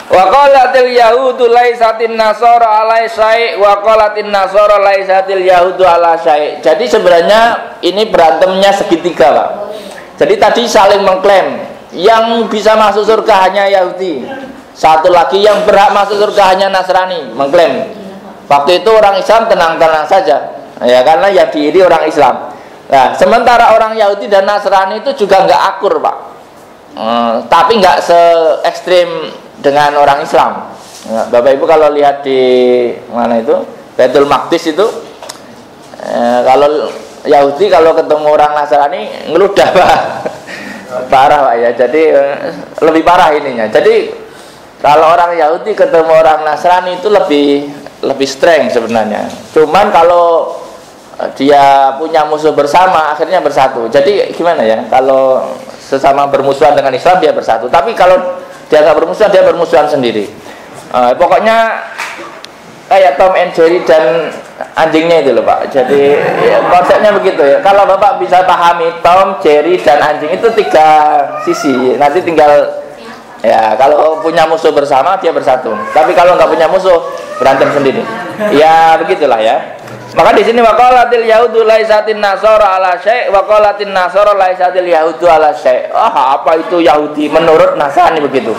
Wa qalatil yahudu laisatin nasara ala syai' wa qalatin nasara laisatil yahudu ala syai'. Jadi sebenarnya ini berantemnya segitiga, Pak. Jadi tadi saling mengklaim yang bisa masuk surga hanya Yahudi, satu lagi yang berhak masuk surga hanya Nasrani, mengklaim. Waktu itu orang Islam tenang-tenang saja, ya, karena yang diiri orang Islam. Nah, sementara orang Yahudi dan Nasrani itu juga nggak akur, Pak. Tapi nggak se ekstrim dengan orang Islam. Nah, Bapak Ibu kalau lihat di mana itu Baitul Maqdis itu, kalau Yahudi kalau ketemu orang Nasrani ngeludah, Pak. Parah, Pak, ya. Jadi lebih parah ininya. Jadi kalau orang Yahudi ketemu orang Nasrani itu lebih streng sebenarnya. Cuman kalau dia punya musuh bersama akhirnya bersatu. Jadi gimana ya, kalau sesama bermusuhan dengan Islam dia bersatu, tapi kalau dia nggak bermusuhan dia bermusuhan sendiri. Pokoknya kayak Tom and Jerry dan anjingnya itu loh, Pak. Jadi ya, konsepnya begitu ya. Kalau Bapak bisa pahami Tom, Jerry dan anjing itu 3 sisi. Nanti tinggal ya, kalau punya musuh bersama dia bersatu. Tapi kalau nggak punya musuh berantem sendiri. Ya begitulah ya. Maka di sini waqalatil yahudu laisatin nasara ala syai' waqalatin nasara laisatil yahudu ala syai'. Apa itu Yahudi menurut Nasrani begitu.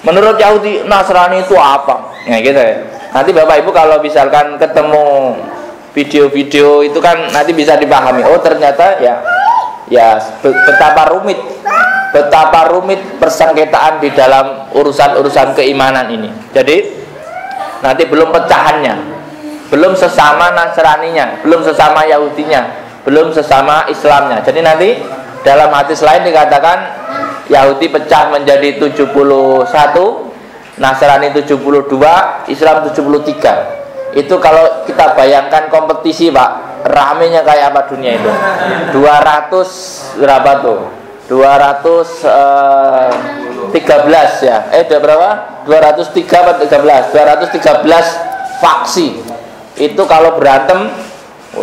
Menurut Yahudi Nasrani itu apa? Nah gitu ya. Nanti Bapak Ibu kalau misalkan ketemu video-video itu kan nanti bisa dipahami. Oh ternyata ya betapa rumit persengketaan di dalam urusan-urusan keimanan ini. Jadi nanti belum pecahannya, belum sesama Nasraninya, belum sesama Yahudinya, belum sesama Islamnya. Jadi nanti dalam hadis lain dikatakan Yahudi pecah menjadi 71, Nasrani 72, Islam 73. Itu kalau kita bayangkan kompetisi, Pak, ramenya kayak apa dunia itu. 200 berapa tuh? 213 ya. Berapa? 203 atau 13? 213 faksi. Itu kalau berantem,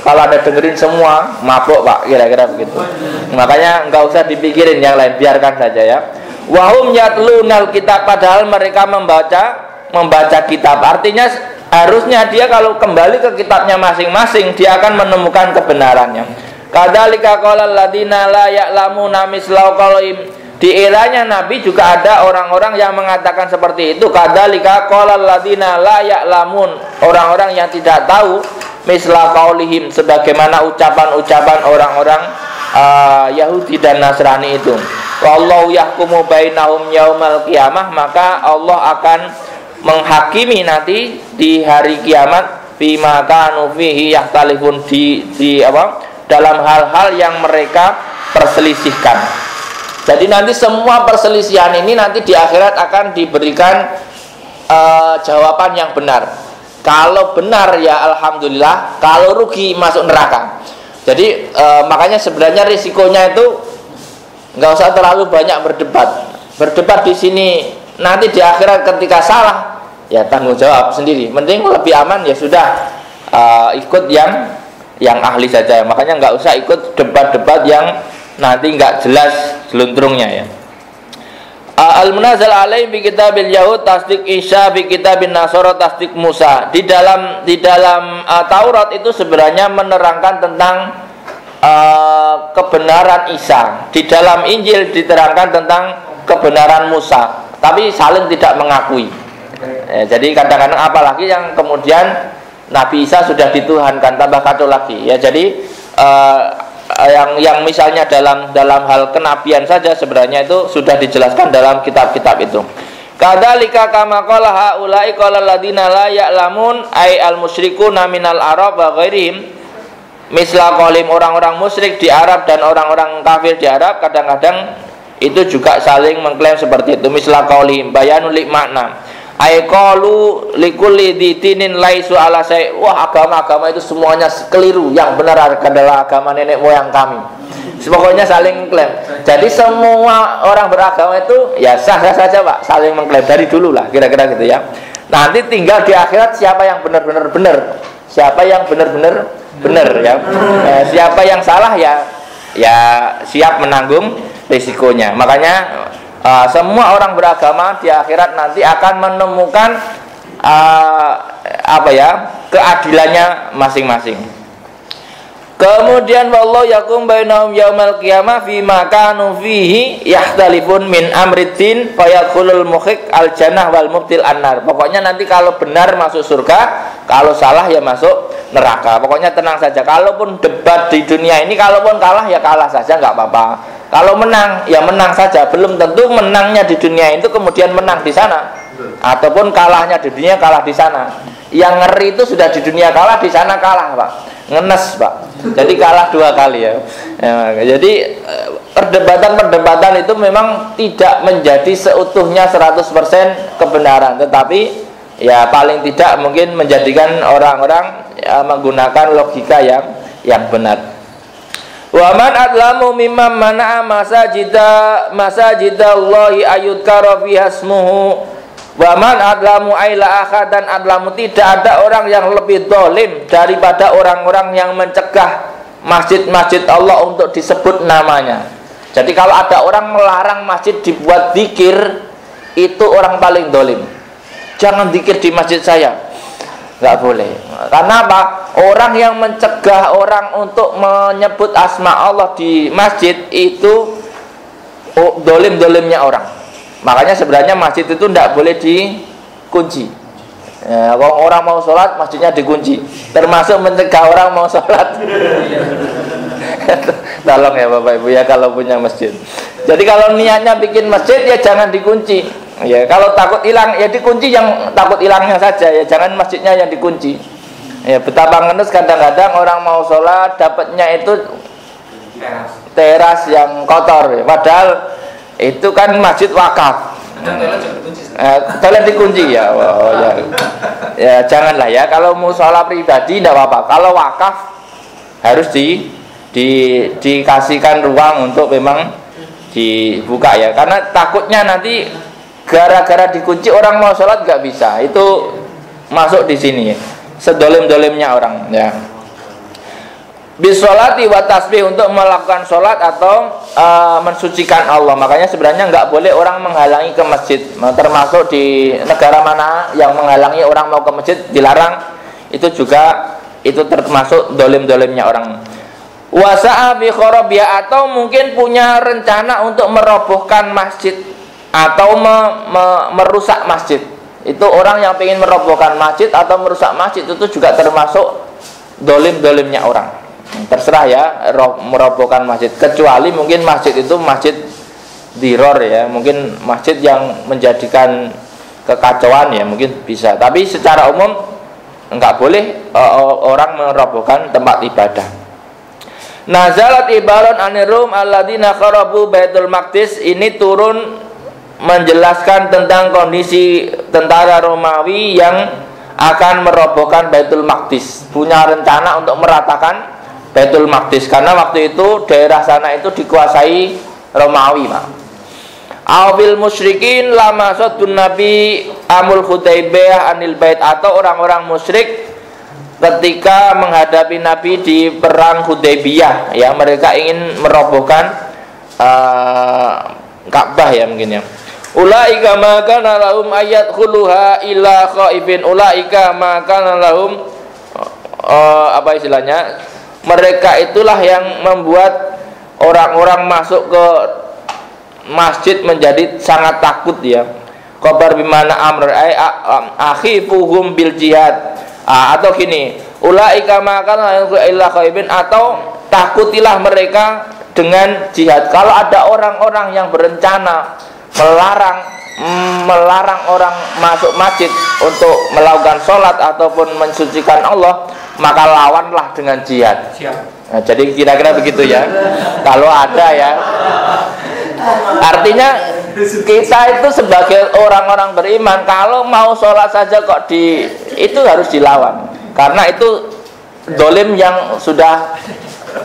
kalau ada dengerin semua mabuk, Pak, kira-kira begitu. Makanya nggak usah dipikirin yang lain, biarkan saja ya. Wahum yatlunal kitab, padahal mereka membaca kitab. Artinya harusnya dia kalau kembali ke kitabnya masing-masing dia akan menemukan kebenarannya. Kadzalika qalal ladina la ya'lamuna mislau qalim. Di eranya Nabi juga ada orang-orang yang mengatakan seperti itu. Kadzalika qalal ladina la ya'lamun, orang-orang yang tidak tahu misla qaulihim, sebagaimana ucapan-ucapan orang-orang Yahudi dan Nasrani itu. Wallahu yahkumu bainahum yaumal qiyamah, maka Allah akan menghakimi nanti di hari kiamat bima kanu fihi yahtalifun, dalam hal-hal yang mereka perselisihkan. Jadi nanti semua perselisihan ini nanti di akhirat akan diberikan jawaban yang benar. Kalau benar ya alhamdulillah, kalau rugi masuk neraka. Jadi makanya sebenarnya risikonya itu nggak usah terlalu banyak berdebat di sini. Nanti di akhirat ketika salah ya tanggung jawab sendiri. Mending lebih aman ya sudah ikut yang ahli saja. Makanya nggak usah ikut debat-debat yang nanti nggak jelas jeluntrungnya ya. Al-Munazzal alaih bi kitabil Yahud tasdik Isa bi kitabin Nasara tasdik Musa. Di dalam Taurat itu sebenarnya menerangkan tentang kebenaran Isa. Di dalam Injil diterangkan tentang kebenaran Musa, tapi saling tidak mengakui. Jadi kadang-kadang apalagi yang kemudian Nabi Isa sudah dituhankan, tambah kacau lagi. Ya jadi yang misalnya dalam hal kenabian saja sebenarnya itu sudah dijelaskan dalam kitab-kitab itu. Kadzalika kama qala haula'i qala alladziina la ya'lamun ay al-musyrikuuna minal arab wa ghairihim. Misla qalim, orang-orang musyrik di Arab dan orang-orang kafir di Arab kadang-kadang itu juga saling mengklaim seperti itu. Misla qaulihim bayanul li makna ay qalu likulli ditinin laisu ala say. Wah, agama-agama itu semuanya keliru, yang benar adalah agama nenek moyang kami. Pokoknya saling klaim. Jadi semua orang beragama itu ya sah-sah saja, Pak, saling mengklaim dari dulu lah, kira-kira gitu ya. Nanti tinggal di akhirat siapa yang benar-benar benar, siapa yang benar-benar benar ya. Siapa yang salah ya siap menanggung risikonya. Makanya semua orang beragama di akhirat nanti akan menemukan keadilannya masing-masing. Kemudian wallahu yakum bainahum yaumal qiyamah fi ma kanu fihi yahtalifun min amriddin fayadkhulul muhiq al jannah wal mubtil annar. Pokoknya nanti kalau benar masuk surga, kalau salah ya masuk neraka. Pokoknya tenang saja. Kalaupun debat di dunia ini, kalaupun kalah ya kalah saja, nggak apa-apa. Kalau menang ya menang saja. Belum tentu menangnya di dunia itu kemudian menang di sana, ataupun kalahnya di dunia kalah di sana. Yang ngeri itu sudah di dunia kalah, di sana kalah, Pak. Ngenes, Pak. Jadi kalah 2 kali ya. Jadi perdebatan-perdebatan itu memang tidak menjadi seutuhnya 100% kebenaran, tetapi ya paling tidak mungkin menjadikan orang-orang menggunakan logika yang benar. Wa man adlamu mimman mana'a masajidallahi ayyudkara fiha ismuhu. Wa man adlamu aila akhad, dan adlamu tidak ada orang yang lebih dolim daripada orang-orang yang mencegah masjid-masjid Allah untuk disebut namanya. Jadi kalau ada orang melarang masjid dibuat zikir, itu orang paling dolim. Jangan zikir di masjid saya, nggak boleh. Karena apa? Orang yang mencegah orang untuk menyebut asma Allah di masjid itu dolim-dolimnya orang. Makanya sebenarnya masjid itu tidak boleh dikunci. Ya, kalau orang mau sholat, masjidnya dikunci. Termasuk mencegah orang mau sholat. Tolong ya Bapak Ibu ya kalau punya masjid. Jadi kalau niatnya bikin masjid ya jangan dikunci. Ya kalau takut hilang ya dikunci yang takut hilangnya saja ya, jangan masjidnya yang dikunci. Ya betapa ngenes kadang-kadang orang mau sholat dapatnya itu teras yang kotor. Ya. Padahal itu kan masjid wakaf. Toilet dikunci ya. Oh, ya. Ya janganlah ya. Kalau musola pribadi tidak apa-apa. Kalau wakaf harus dikasihkan ruang untuk memang dibuka ya. Karena takutnya nanti gara-gara dikunci orang mau sholat nggak bisa. Itu masuk di sini. Sedolim-dolimnya orang ya. Bisolati wa tasbih, untuk melakukan sholat atau mensucikan Allah. Makanya sebenarnya nggak boleh orang menghalangi ke masjid. Termasuk di negara mana yang menghalangi orang mau ke masjid dilarang, itu juga itu termasuk dolim-dolimnya orang. Wasa'a bi kharabiya, atau mungkin punya rencana untuk merobohkan masjid atau merusak masjid. Itu orang yang ingin merobohkan masjid atau merusak masjid itu juga termasuk dolim-dolimnya orang. Terserah ya merobohkan masjid, kecuali mungkin masjid itu masjid diror ya, mungkin masjid yang menjadikan kekacauan ya mungkin bisa, tapi secara umum enggak boleh orang merobohkan tempat ibadah. Nazalat ibaron anirum alladzina kharabu Baitul Maqdis, ini turun menjelaskan tentang kondisi tentara Romawi yang akan merobohkan Baitul Maqdis, punya rencana untuk meratakan Baitul Maqdis, karena waktu itu daerah sana itu dikuasai Romawi, Pak. Awil musyrikin lama sodun Nabi amul Hudaybiyah anil bait, atau orang-orang musyrik ketika menghadapi Nabi di perang Hudaybiyah ya, mereka ingin merobohkan Ka'bah ya mungkin ya. Ulaika ma kana lahum ayat khuluha illa khaifin. Ulaika ma kana lahum apa istilahnya? Mereka itulah yang membuat orang-orang masuk ke masjid menjadi sangat takut ya. Qabar bimana amr akhifuhum bil jihad. Atau gini, ulaika ma kana illa khaifin, atau takutilah mereka dengan jihad. Kalau ada orang-orang yang berencana melarang orang masuk masjid untuk melakukan sholat ataupun mensucikan Allah, maka lawanlah dengan jihad. Nah, jadi kira-kira begitu ya. Kalau ada ya, artinya kita itu sebagai orang-orang beriman, kalau mau sholat saja kok itu harus dilawan, karena itu dolim yang sudah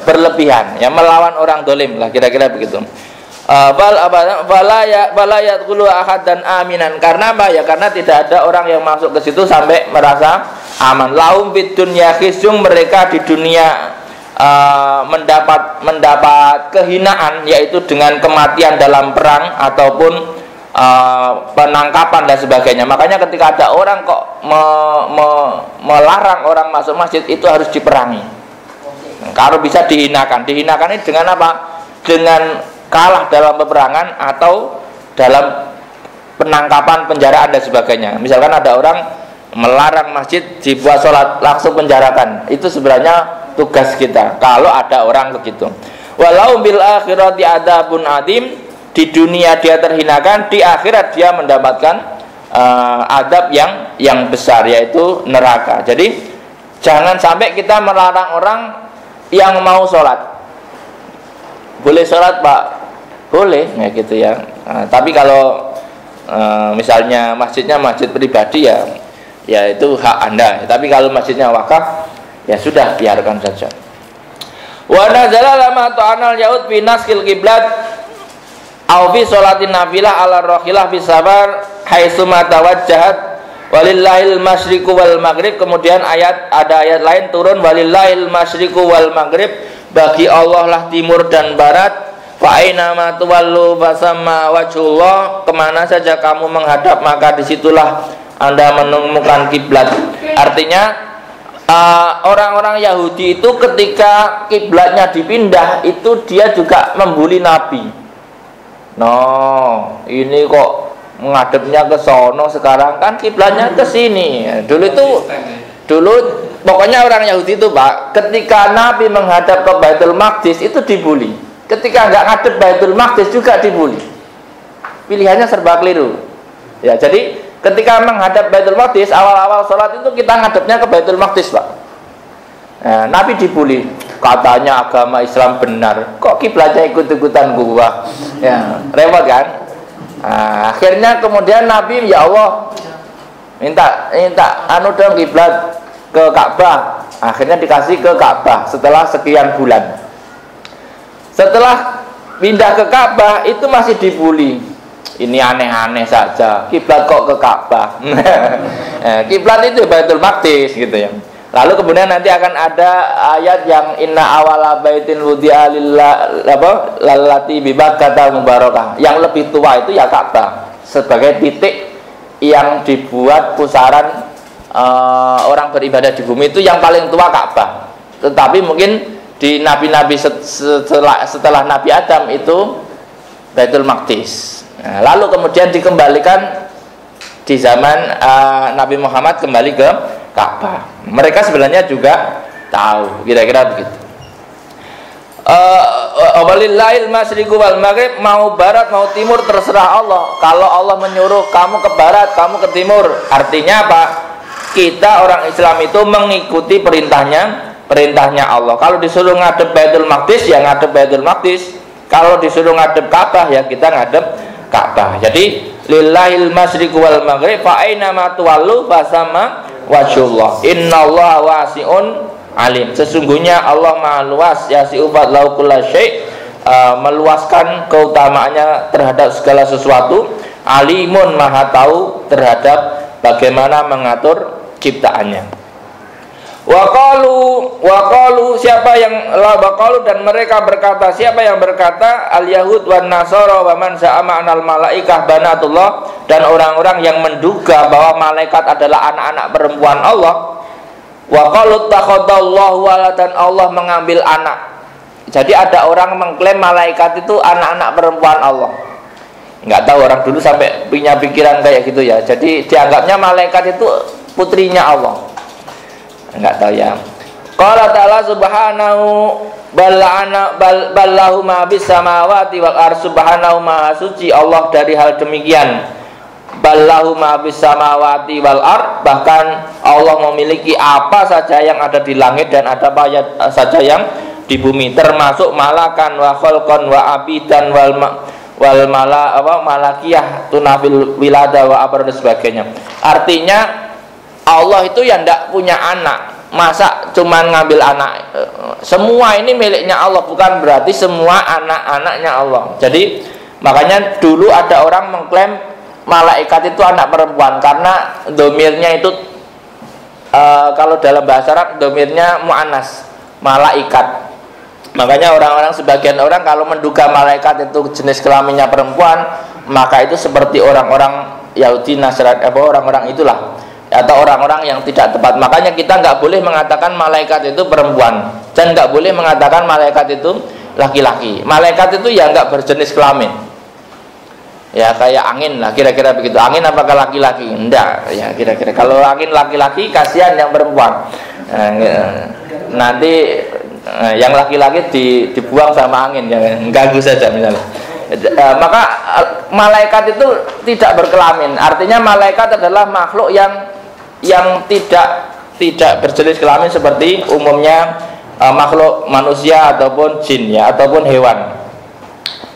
berlebihan ya, melawan orang dolim lah, kira-kira begitu. Balayat kulu ahad dan aminan, karena apa ya? Karena tidak ada orang yang masuk ke situ sampai merasa aman. Lahum fid dunya khizyun, mereka di dunia mendapat kehinaan, yaitu dengan kematian dalam perang ataupun penangkapan dan sebagainya. Makanya ketika ada orang kok melarang orang masuk masjid, itu harus diperangi. Kalau bisa dihinakan. Dihinakan ini dengan apa? Dengan kalah dalam peperangan atau dalam penangkapan, penjaraan dan sebagainya. Misalkan ada orang melarang masjid dibuat sholat, langsung penjarakan. Itu sebenarnya tugas kita kalau ada orang begitu. Walau bil akhirati adzabun adzim, di dunia dia terhinakan, di akhirat dia mendapatkan adab yang besar, yaitu neraka. Jadi jangan sampai kita melarang orang yang mau sholat. Boleh sholat Pak? Boleh, ya gitu ya. Tapi kalau misalnya masjidnya masjid pribadi ya itu hak Anda. Tapi kalau masjidnya wakaf, ya sudah, biarkan saja. Wa nazala lama ta'anal yaud fi naskil qiblat aw fi sholatin nafilah ala rahilah fi safar haitsu ma tawajjahat walillahil masyriqu wal maghrib. Kemudian ada ayat lain turun, walillahil masyriqu wal maghrib, bagi Allah lah timur dan barat. Fa aina ma tuwallu fasamma wajhullah, kemana saja kamu menghadap maka disitulah Anda menemukan kiblat. Artinya orang-orang Yahudi itu ketika kiblatnya dipindah itu dia juga membuli Nabi. No, ini kok menghadapnya ke sono, sekarang kan kiblatnya ke sini. Dulu pokoknya orang Yahudi itu Pak, ketika Nabi menghadap ke Baitul Maqdis itu dibuli. Ketika nggak ngadep Baitul Maqdis juga dibuli. Pilihannya serba keliru. Ya, jadi ketika menghadap Baitul Maqdis, awal-awal sholat itu kita ngadepnya ke Baitul Maqdis Pak. Nah, Nabi dibuli, katanya agama Islam benar, kok kiblatnya ikut-ikutan gua. Ya, repot kan? Nah, akhirnya kemudian Nabi, ya Allah, minta anu dong kiblat ke Ka'bah. Akhirnya dikasih ke Ka'bah setelah sekian bulan. Setelah pindah ke Ka'bah itu masih dibuli. Ini aneh-aneh saja, kiblat kok ke Ka'bah. Kiblat itu Baitul Maqdis gitu ya. Lalu kemudian nanti akan ada ayat yang inna awala baitin wudi'a lallati bi Bakkah mubarakah. Yang lebih tua itu ya Ka'bah, sebagai titik yang dibuat pusaran orang beribadah di bumi, itu yang paling tua Ka'bah. Tetapi mungkin di nabi-nabi setelah Nabi Adam itu Baitul Maqdis. Nah, lalu kemudian dikembalikan di zaman Nabi Muhammad kembali ke Ka'bah. Mereka sebenarnya juga tahu, kira-kira begitu. Walillahil masyriqu wal maghrib, mau barat mau timur terserah Allah. Kalau Allah menyuruh kamu ke barat, kamu ke timur, artinya apa? Kita orang Islam itu mengikuti perintahnya Allah. Kalau disuruh ngadep Baitul Maqdis, ya ngadep Baitul Maqdis. Kalau disuruh ngadep Ka'bah, ya kita ngadep Ka'bah. Jadi lillahil masyriqu wal maghrib fa aina ma tuwallu fasamma wajhullah. Innallaha wasi'un alim. Sesungguhnya Allah Maha luas, yasi'u fadlahu kullasyai', meluaskan keutamaannya terhadap segala sesuatu. Alimun, Maha tahu terhadap bagaimana mengatur ciptaannya. Waqalu siapa yang waqalu dan mereka berkata, siapa yang berkata al yahud wan nasara wa man za'ama anal malaikah banatullah, dan orang-orang yang menduga bahwa malaikat adalah anak-anak perempuan Allah. Waqalu takhadallahu waladan, Allah mengambil anak. Jadi ada orang mengklaim malaikat itu anak-anak perempuan Allah. Enggak tahu orang dulu sampai punya pikiran kayak gitu ya. Jadi dianggapnya malaikat itu putrinya Allah. Enggak tahu ya. Qala ta'ala subhanahu ballahu ma bis samawati wal ardh, subhanahu maha suci Allah dari hal demikian. Ballahu ma bis samawati wal ardh, bahkan Allah memiliki apa saja yang ada di langit dan ada apa saja yang di bumi, termasuk malakan wa khalqan wa abidan wal malakiyah tunafil wilada wa abar dan sebagainya. Artinya Allah itu yang tidak punya anak. Masa cuman ngambil anak? Semua ini miliknya Allah, bukan berarti semua anak-anaknya Allah. Jadi makanya dulu ada orang mengklaim malaikat itu anak perempuan, karena domirnya itu kalau dalam bahasa Arab domirnya mu'annas, malaikat. Makanya orang-orang, sebagian orang kalau menduga malaikat itu jenis kelaminnya perempuan, maka itu seperti orang-orang Yahudi Nasrani, orang-orang itulah atau orang-orang yang tidak tepat. Makanya kita nggak boleh mengatakan malaikat itu perempuan, dan nggak boleh mengatakan malaikat itu laki-laki. Malaikat itu ya nggak berjenis kelamin. Ya kayak angin lah, kira-kira begitu. Angin apakah laki-laki? Enggak, ya kira-kira. Kalau angin laki-laki, kasihan yang perempuan. Nanti yang laki-laki dibuang sama angin, ya ganggu saja misalnya. Maka malaikat itu tidak berkelamin. Artinya malaikat adalah makhluk yang tidak berjenis kelamin seperti umumnya makhluk manusia ataupun jin, ya, ataupun hewan.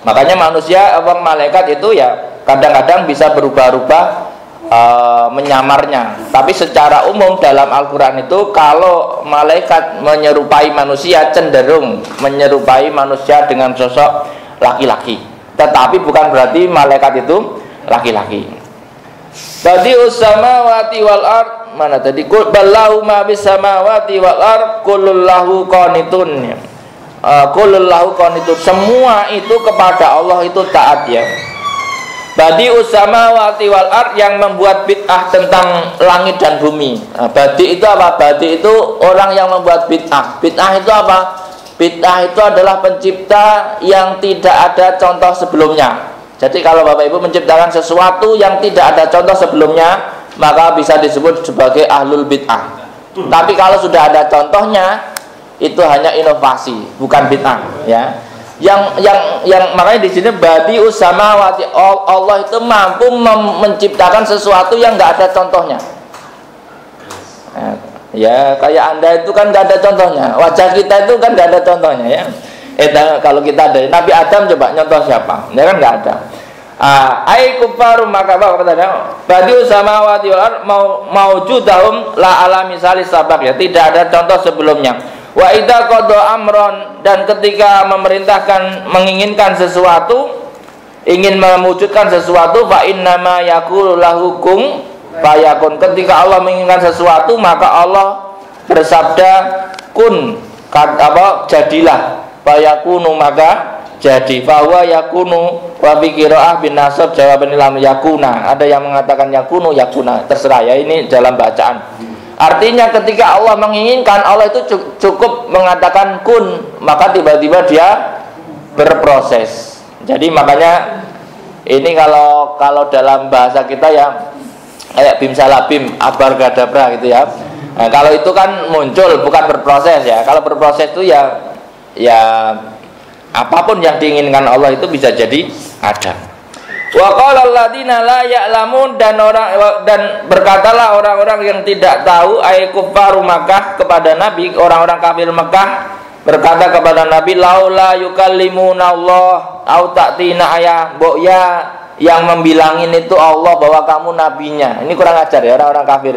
Makanya manusia, malaikat itu ya kadang-kadang bisa berubah-ubah menyamarnya. Tapi secara umum dalam Al-Quran itu kalau malaikat menyerupai manusia, cenderung menyerupai manusia dengan sosok laki-laki. Tetapi bukan berarti malaikat itu laki-laki. Badi'us samawati wal ard, mana tadi? Ballahu ma bis samawati wal ard kullun lahu qanitun. Kulullahu qanitun, semua itu kepada Allah itu taat, ya. Badi'us samawati wal ard, yang membuat bid'ah tentang langit dan bumi. Badi itu apa? Badi itu orang yang membuat bid'ah. Bid'ah itu apa? Bid'ah itu adalah pencipta yang tidak ada contoh sebelumnya. Jadi kalau Bapak Ibu menciptakan sesuatu yang tidak ada contoh sebelumnya, maka bisa disebut sebagai ahlul bid'ah. Tapi kalau sudah ada contohnya, itu hanya inovasi, bukan bid'ah, ya. Yang makanya di sini badi'us samawati, Allah itu mampu menciptakan sesuatu yang nggak ada contohnya. Ya, kayak Anda itu kan nggak ada contohnya, wajah kita itu kan nggak ada contohnya, ya. Kalau kita ada Nabi Adam, coba nyontoh siapa? Ya kan nggak ada. Ai kufarum, maka apa katanya? Badi'us samawati wal ard maujudahum la ala misali sabaq, ya, tidak ada contoh sebelumnya. Wa idza qada amron, dan ketika memerintahkan, menginginkan sesuatu, ingin mewujudkan sesuatu, fa innama yaqulu lahu kun fayakun. Ketika Allah menginginkan sesuatu, maka Allah bersabda kun, jadilah, fayakunu, maka jadi. Bahwa yakunu wa bi qiraah bin nasab jawaban lam yakuna. Ada yang mengatakan yakunu, yakuna, terserah, ya, ini dalam bacaan. Artinya ketika Allah menginginkan, Allah itu cukup mengatakan kun, maka tiba-tiba dia berproses. Jadi makanya ini kalau dalam bahasa kita ya kayak bim salabim, abar gadabra gitu, ya. Nah, kalau itu kan muncul, bukan berproses, ya. Kalau berproses itu ya apapun yang diinginkan Allah itu bisa jadi ada. Wa qala alladziina la ya'lamun, dan berkatalah orang-orang yang tidak tahu, ay kuffaru Makkah, kepada Nabi, orang-orang kafir Mekah berkata kepada Nabi, laula yukallimuna Allah au ta'tina ayah, mbok ya yang membilangin itu Allah bahwa kamu nabinya. Ini kurang ajar, ya, orang-orang kafir.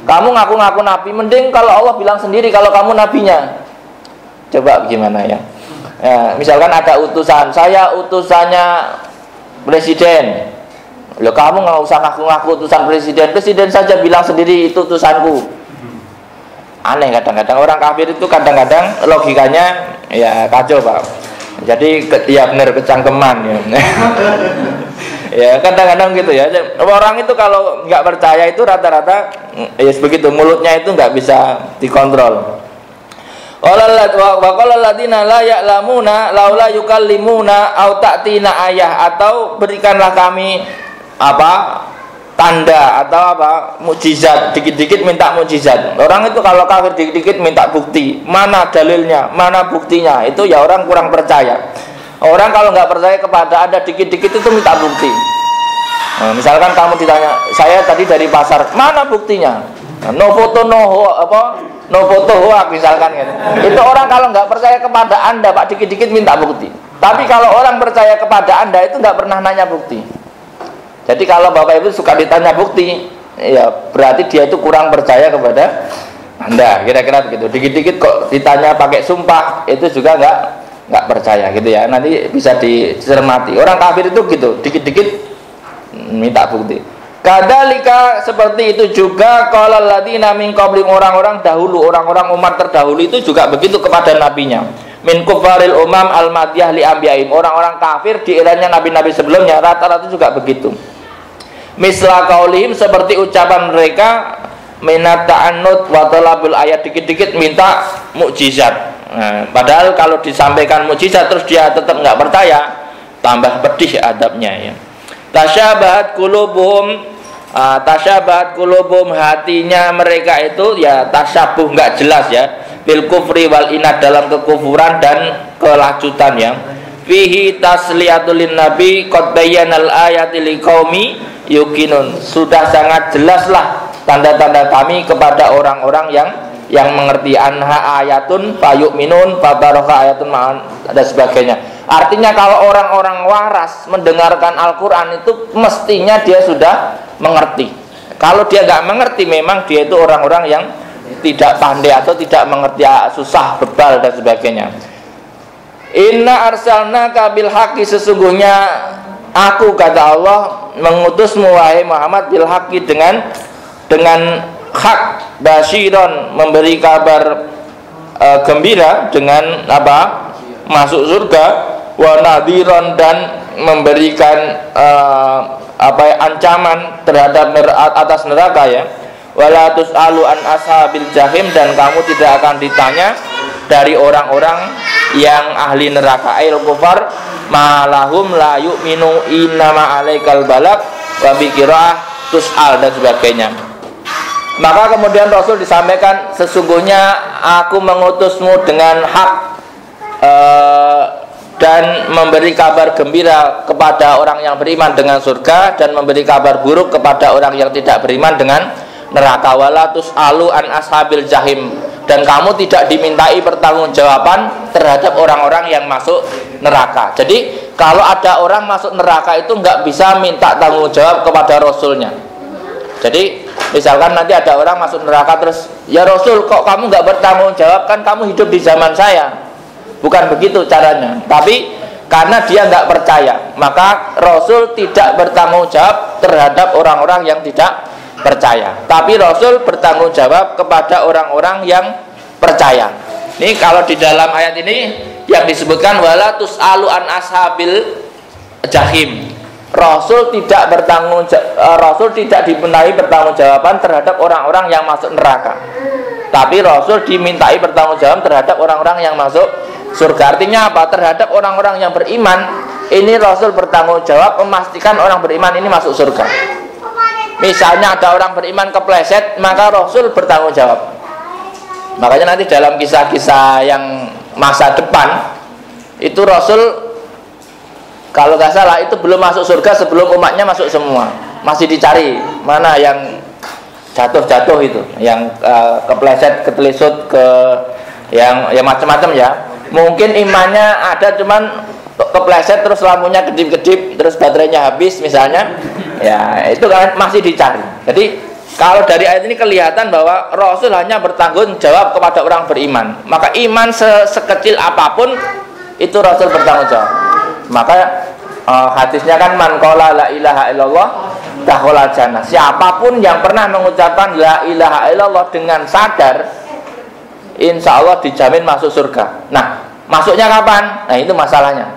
Kamu ngaku-ngaku nabi, mending kalau Allah bilang sendiri kalau kamu nabinya. Coba gimana, ya? Misalkan ada utusan, saya utusannya presiden. Loh, kamu nggak usah ngaku-ngaku utusan presiden. Presiden saja bilang sendiri itu utusanku. Aneh kadang-kadang orang kafir itu, kadang-kadang logikanya ya kacau, Pak. Jadi ya benar kecangkeman, ya. Ya kadang-kadang gitu, ya. Orang itu kalau nggak percaya itu rata-rata ya begitu, mulutnya itu nggak bisa dikontrol. Wa qala alladziina la ya'lamuna laula yukallimuna au ta'tina ayah, atau berikanlah kami tanda atau mukjizat, dikit-dikit minta mukjizat. Orang itu kalau kafir dikit-dikit minta bukti, mana dalilnya, mana buktinya, itu ya orang kurang percaya. Orang kalau nggak percaya kepada ada dikit-dikit itu minta bukti. Nah, misalkan kamu ditanya, saya tadi dari pasar, mana buktinya? No foto no foto hoak misalkan, gitu. Itu orang kalau nggak percaya kepada Anda, Pak, dikit-dikit minta bukti. Tapi kalau orang percaya kepada Anda itu nggak pernah nanya bukti. Jadi kalau Bapak Ibu suka ditanya bukti, ya berarti dia itu kurang percaya kepada Anda, kira-kira begitu. Dikit-dikit kok ditanya pakai sumpah, itu juga nggak percaya, gitu, ya. Nanti bisa dicermati. Orang kafir itu gitu, dikit-dikit minta bukti. Kadzalika, seperti itu juga qala alladziina min qablihim, orang-orang dahulu, orang-orang umat terdahulu itu juga begitu kepada nabinya. Min kufaril umam al-madiyah li anbiya'ihim, orang-orang kafir di eranya nabi-nabi sebelumnya rata-rata juga begitu. Misla qaulihim, seperti ucapan mereka, minat ta'annud wa talabul ayat, dikit-dikit minta mukjizat. Nah, padahal kalau disampaikan mukjizat terus dia tetap nggak percaya, tambah pedih adabnya ya. Tasyabahat qulubuhum, tasyabahat qulubuhum, hatinya mereka itu ya tasyabuh, nggak jelas ya, bil kufri wal inad, dalam kekufuran dan kelacutan ya. Fihi tasliyatul nabi qad bayyanal ayati liqaumi yuqinun, sudah sangat jelaslah tanda-tanda kami kepada orang-orang yang mengerti. Anha ayatun fayu'minun fabaraka ayatun ma'an dan sebagainya. Artinya kalau orang-orang waras mendengarkan Al-Quran itu mestinya dia sudah mengerti. Kalau dia nggak mengerti, memang dia itu orang-orang yang tidak pandai atau tidak mengerti, susah, bebal dan sebagainya. Inna arsalnaka bil haqqi, sesungguhnya aku, kata Allah, mengutusmu wahai Muhammad bil haqqi, dengan hak, basyiron, memberi kabar gembira dengan apa? Masuk surga, wa nadhiron, dan memberikan ancaman terhadap atas neraka ya. Wala tus'alu an ashabil jahim, dan kamu tidak akan ditanya dari orang-orang yang ahli neraka. Ail kufar malahum la yu'minu innama alaikal balak wa bi qiraah tus'al dan sebagainya. Maka kemudian Rasul disampaikan, sesungguhnya aku mengutusmu dengan hak dan memberi kabar gembira kepada orang yang beriman dengan surga, dan memberi kabar buruk kepada orang yang tidak beriman dengan neraka. Wala tus'alu an ashabil jahim, dan kamu tidak dimintai pertanggungjawaban terhadap orang-orang yang masuk neraka. Jadi kalau ada orang masuk neraka itu nggak bisa minta tanggung jawab kepada Rasulnya. Jadi misalkan nanti ada orang masuk neraka terus, ya Rasul, kok kamu nggak bertanggung jawab, kan kamu hidup di zaman saya. Bukan begitu caranya. Tapi karena dia nggak percaya, maka Rasul tidak bertanggung jawab terhadap orang-orang yang tidak percaya. Tapi Rasul bertanggung jawab kepada orang-orang yang percaya. Ini kalau di dalam ayat ini yang disebutkan wala tus'alu an ashabil jahim. Rasul tidak dimintai pertanggungjawaban terhadap orang-orang yang masuk neraka. Tapi Rasul dimintai pertanggungjawaban terhadap orang-orang yang masuk surga. Artinya apa? Terhadap orang-orang yang beriman, ini Rasul bertanggung jawab memastikan orang beriman ini masuk surga. Misalnya ada orang beriman kepleset, maka Rasul bertanggung jawab. Makanya nanti dalam kisah-kisah yang masa depan itu Rasul, kalau nggak salah, itu belum masuk surga sebelum umatnya masuk semua. Masih dicari mana yang jatuh-jatuh itu, yang kepleset, ketelisut, yang macam-macam ya. Mungkin imannya ada, cuman kepleset terus lampunya kedip-kedip, terus baterainya habis misalnya. Ya, itu kan masih dicari. Jadi kalau dari ayat ini kelihatan bahwa Rasul hanya bertanggung jawab kepada orang beriman. Maka iman sekecil apapun itu Rasul bertanggung jawab. Maka hadisnya kan man qala la ilaha illallah dakhala jannah. Siapapun yang pernah mengucapkan la ilaha illallah dengan sadar, insya Allah dijamin masuk surga. Nah, masuknya kapan? Nah, itu masalahnya.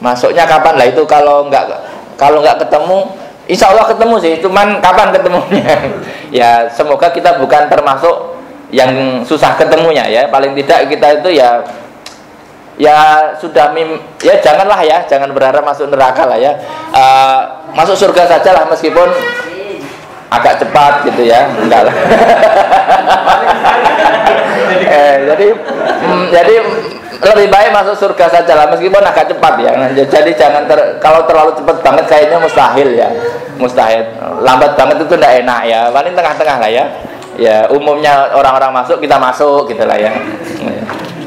Masuknya kapan? Lah itu kalau nggak ketemu, insya Allah ketemu sih. Cuman kapan ketemunya? Ya semoga kita bukan termasuk yang susah ketemunya ya. Paling tidak kita itu ya sudah ya janganlah ya, jangan berharap masuk neraka lah ya. Masuk surga saja lah, meskipun agak cepat gitu ya, enggak lah. Jadi lebih baik masuk surga saja lah, meskipun agak cepat ya. Jadi jangan kalau terlalu cepat banget kayaknya mustahil ya, mustahil. Lambat banget itu enggak enak ya, paling tengah-tengah lah ya. Ya umumnya orang-orang masuk, kita masuk gitu lah ya.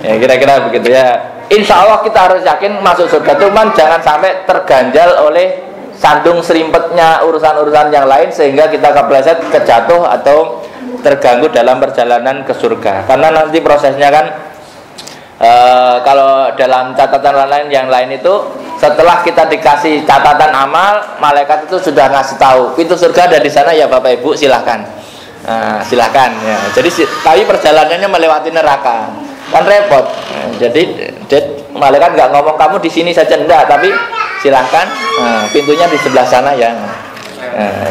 Ya kira-kira begitu ya. Insya Allah kita harus yakin masuk surga, cuman jangan sampai terganjal oleh sandung serimpetnya urusan-urusan yang lain sehingga kita kepleset, kejatuh atau terganggu dalam perjalanan ke surga. Karena nanti prosesnya kan kalau dalam catatan lain yang lain itu, setelah kita dikasih catatan amal, malaikat itu sudah ngasih tahu pintu surga ada di sana ya Bapak Ibu, silahkan. Silahkan ya. Jadi tapi perjalanannya melewati neraka, kan repot. Jadi malaikat nggak ngomong kamu di sini saja, enggak, tapi silahkan, pintunya di sebelah sana ya.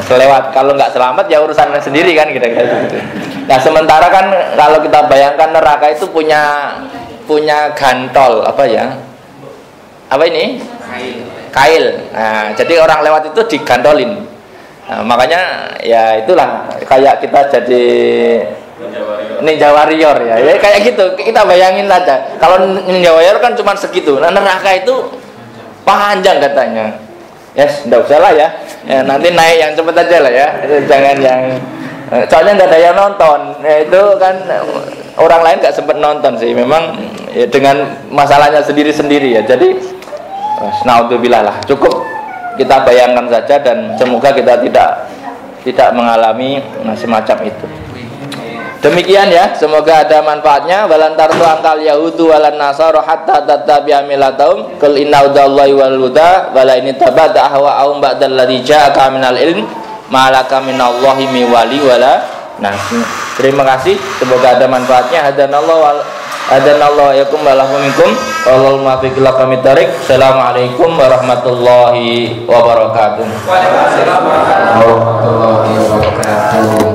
Selewat, kalau nggak selamat ya urusan sendiri kan gitu. Nah sementara kan kalau kita bayangkan neraka itu punya gantol apa ya? Apa ini? Kail. Nah, jadi orang lewat itu digantolin. Nah, makanya ya itulah kayak kita jadi Ninja Warrior ya. Ya kayak gitu. Kita bayangin aja. Kalau Ninja Warrior kan cuma segitu. Nah, neraka itu panjang katanya. Yes, enggak usah lah ya. Nanti naik yang cepet aja lah ya. Jangan yang soalnya nggak ada yang nonton. Ya, itu kan orang lain nggak sempat nonton sih. Memang ya, dengan masalahnya sendiri-sendiri ya. Jadi naudzubillah lah. Cukup kita bayangkan saja dan semoga kita tidak mengalami semacam itu. Demikian ya, semoga ada manfaatnya. Walantar tu angkal yahudu walan nasara hatta tattabi'a millatahum qul inna hudallahi wal huda wala in tabada ahwa'ahum ba'dal ladzi ja'aka minal ilm ma laka minallahi mi wali wala nasir. Terima kasih, semoga ada manfaatnya. Hadanallahu yakum wa lahum minkum wallahul muwaffiq ila aqwamit thariq. Assalamualaikum warahmatullahi wabarakatuh. Waalaikumsalam warahmatullahi wabarakatuh.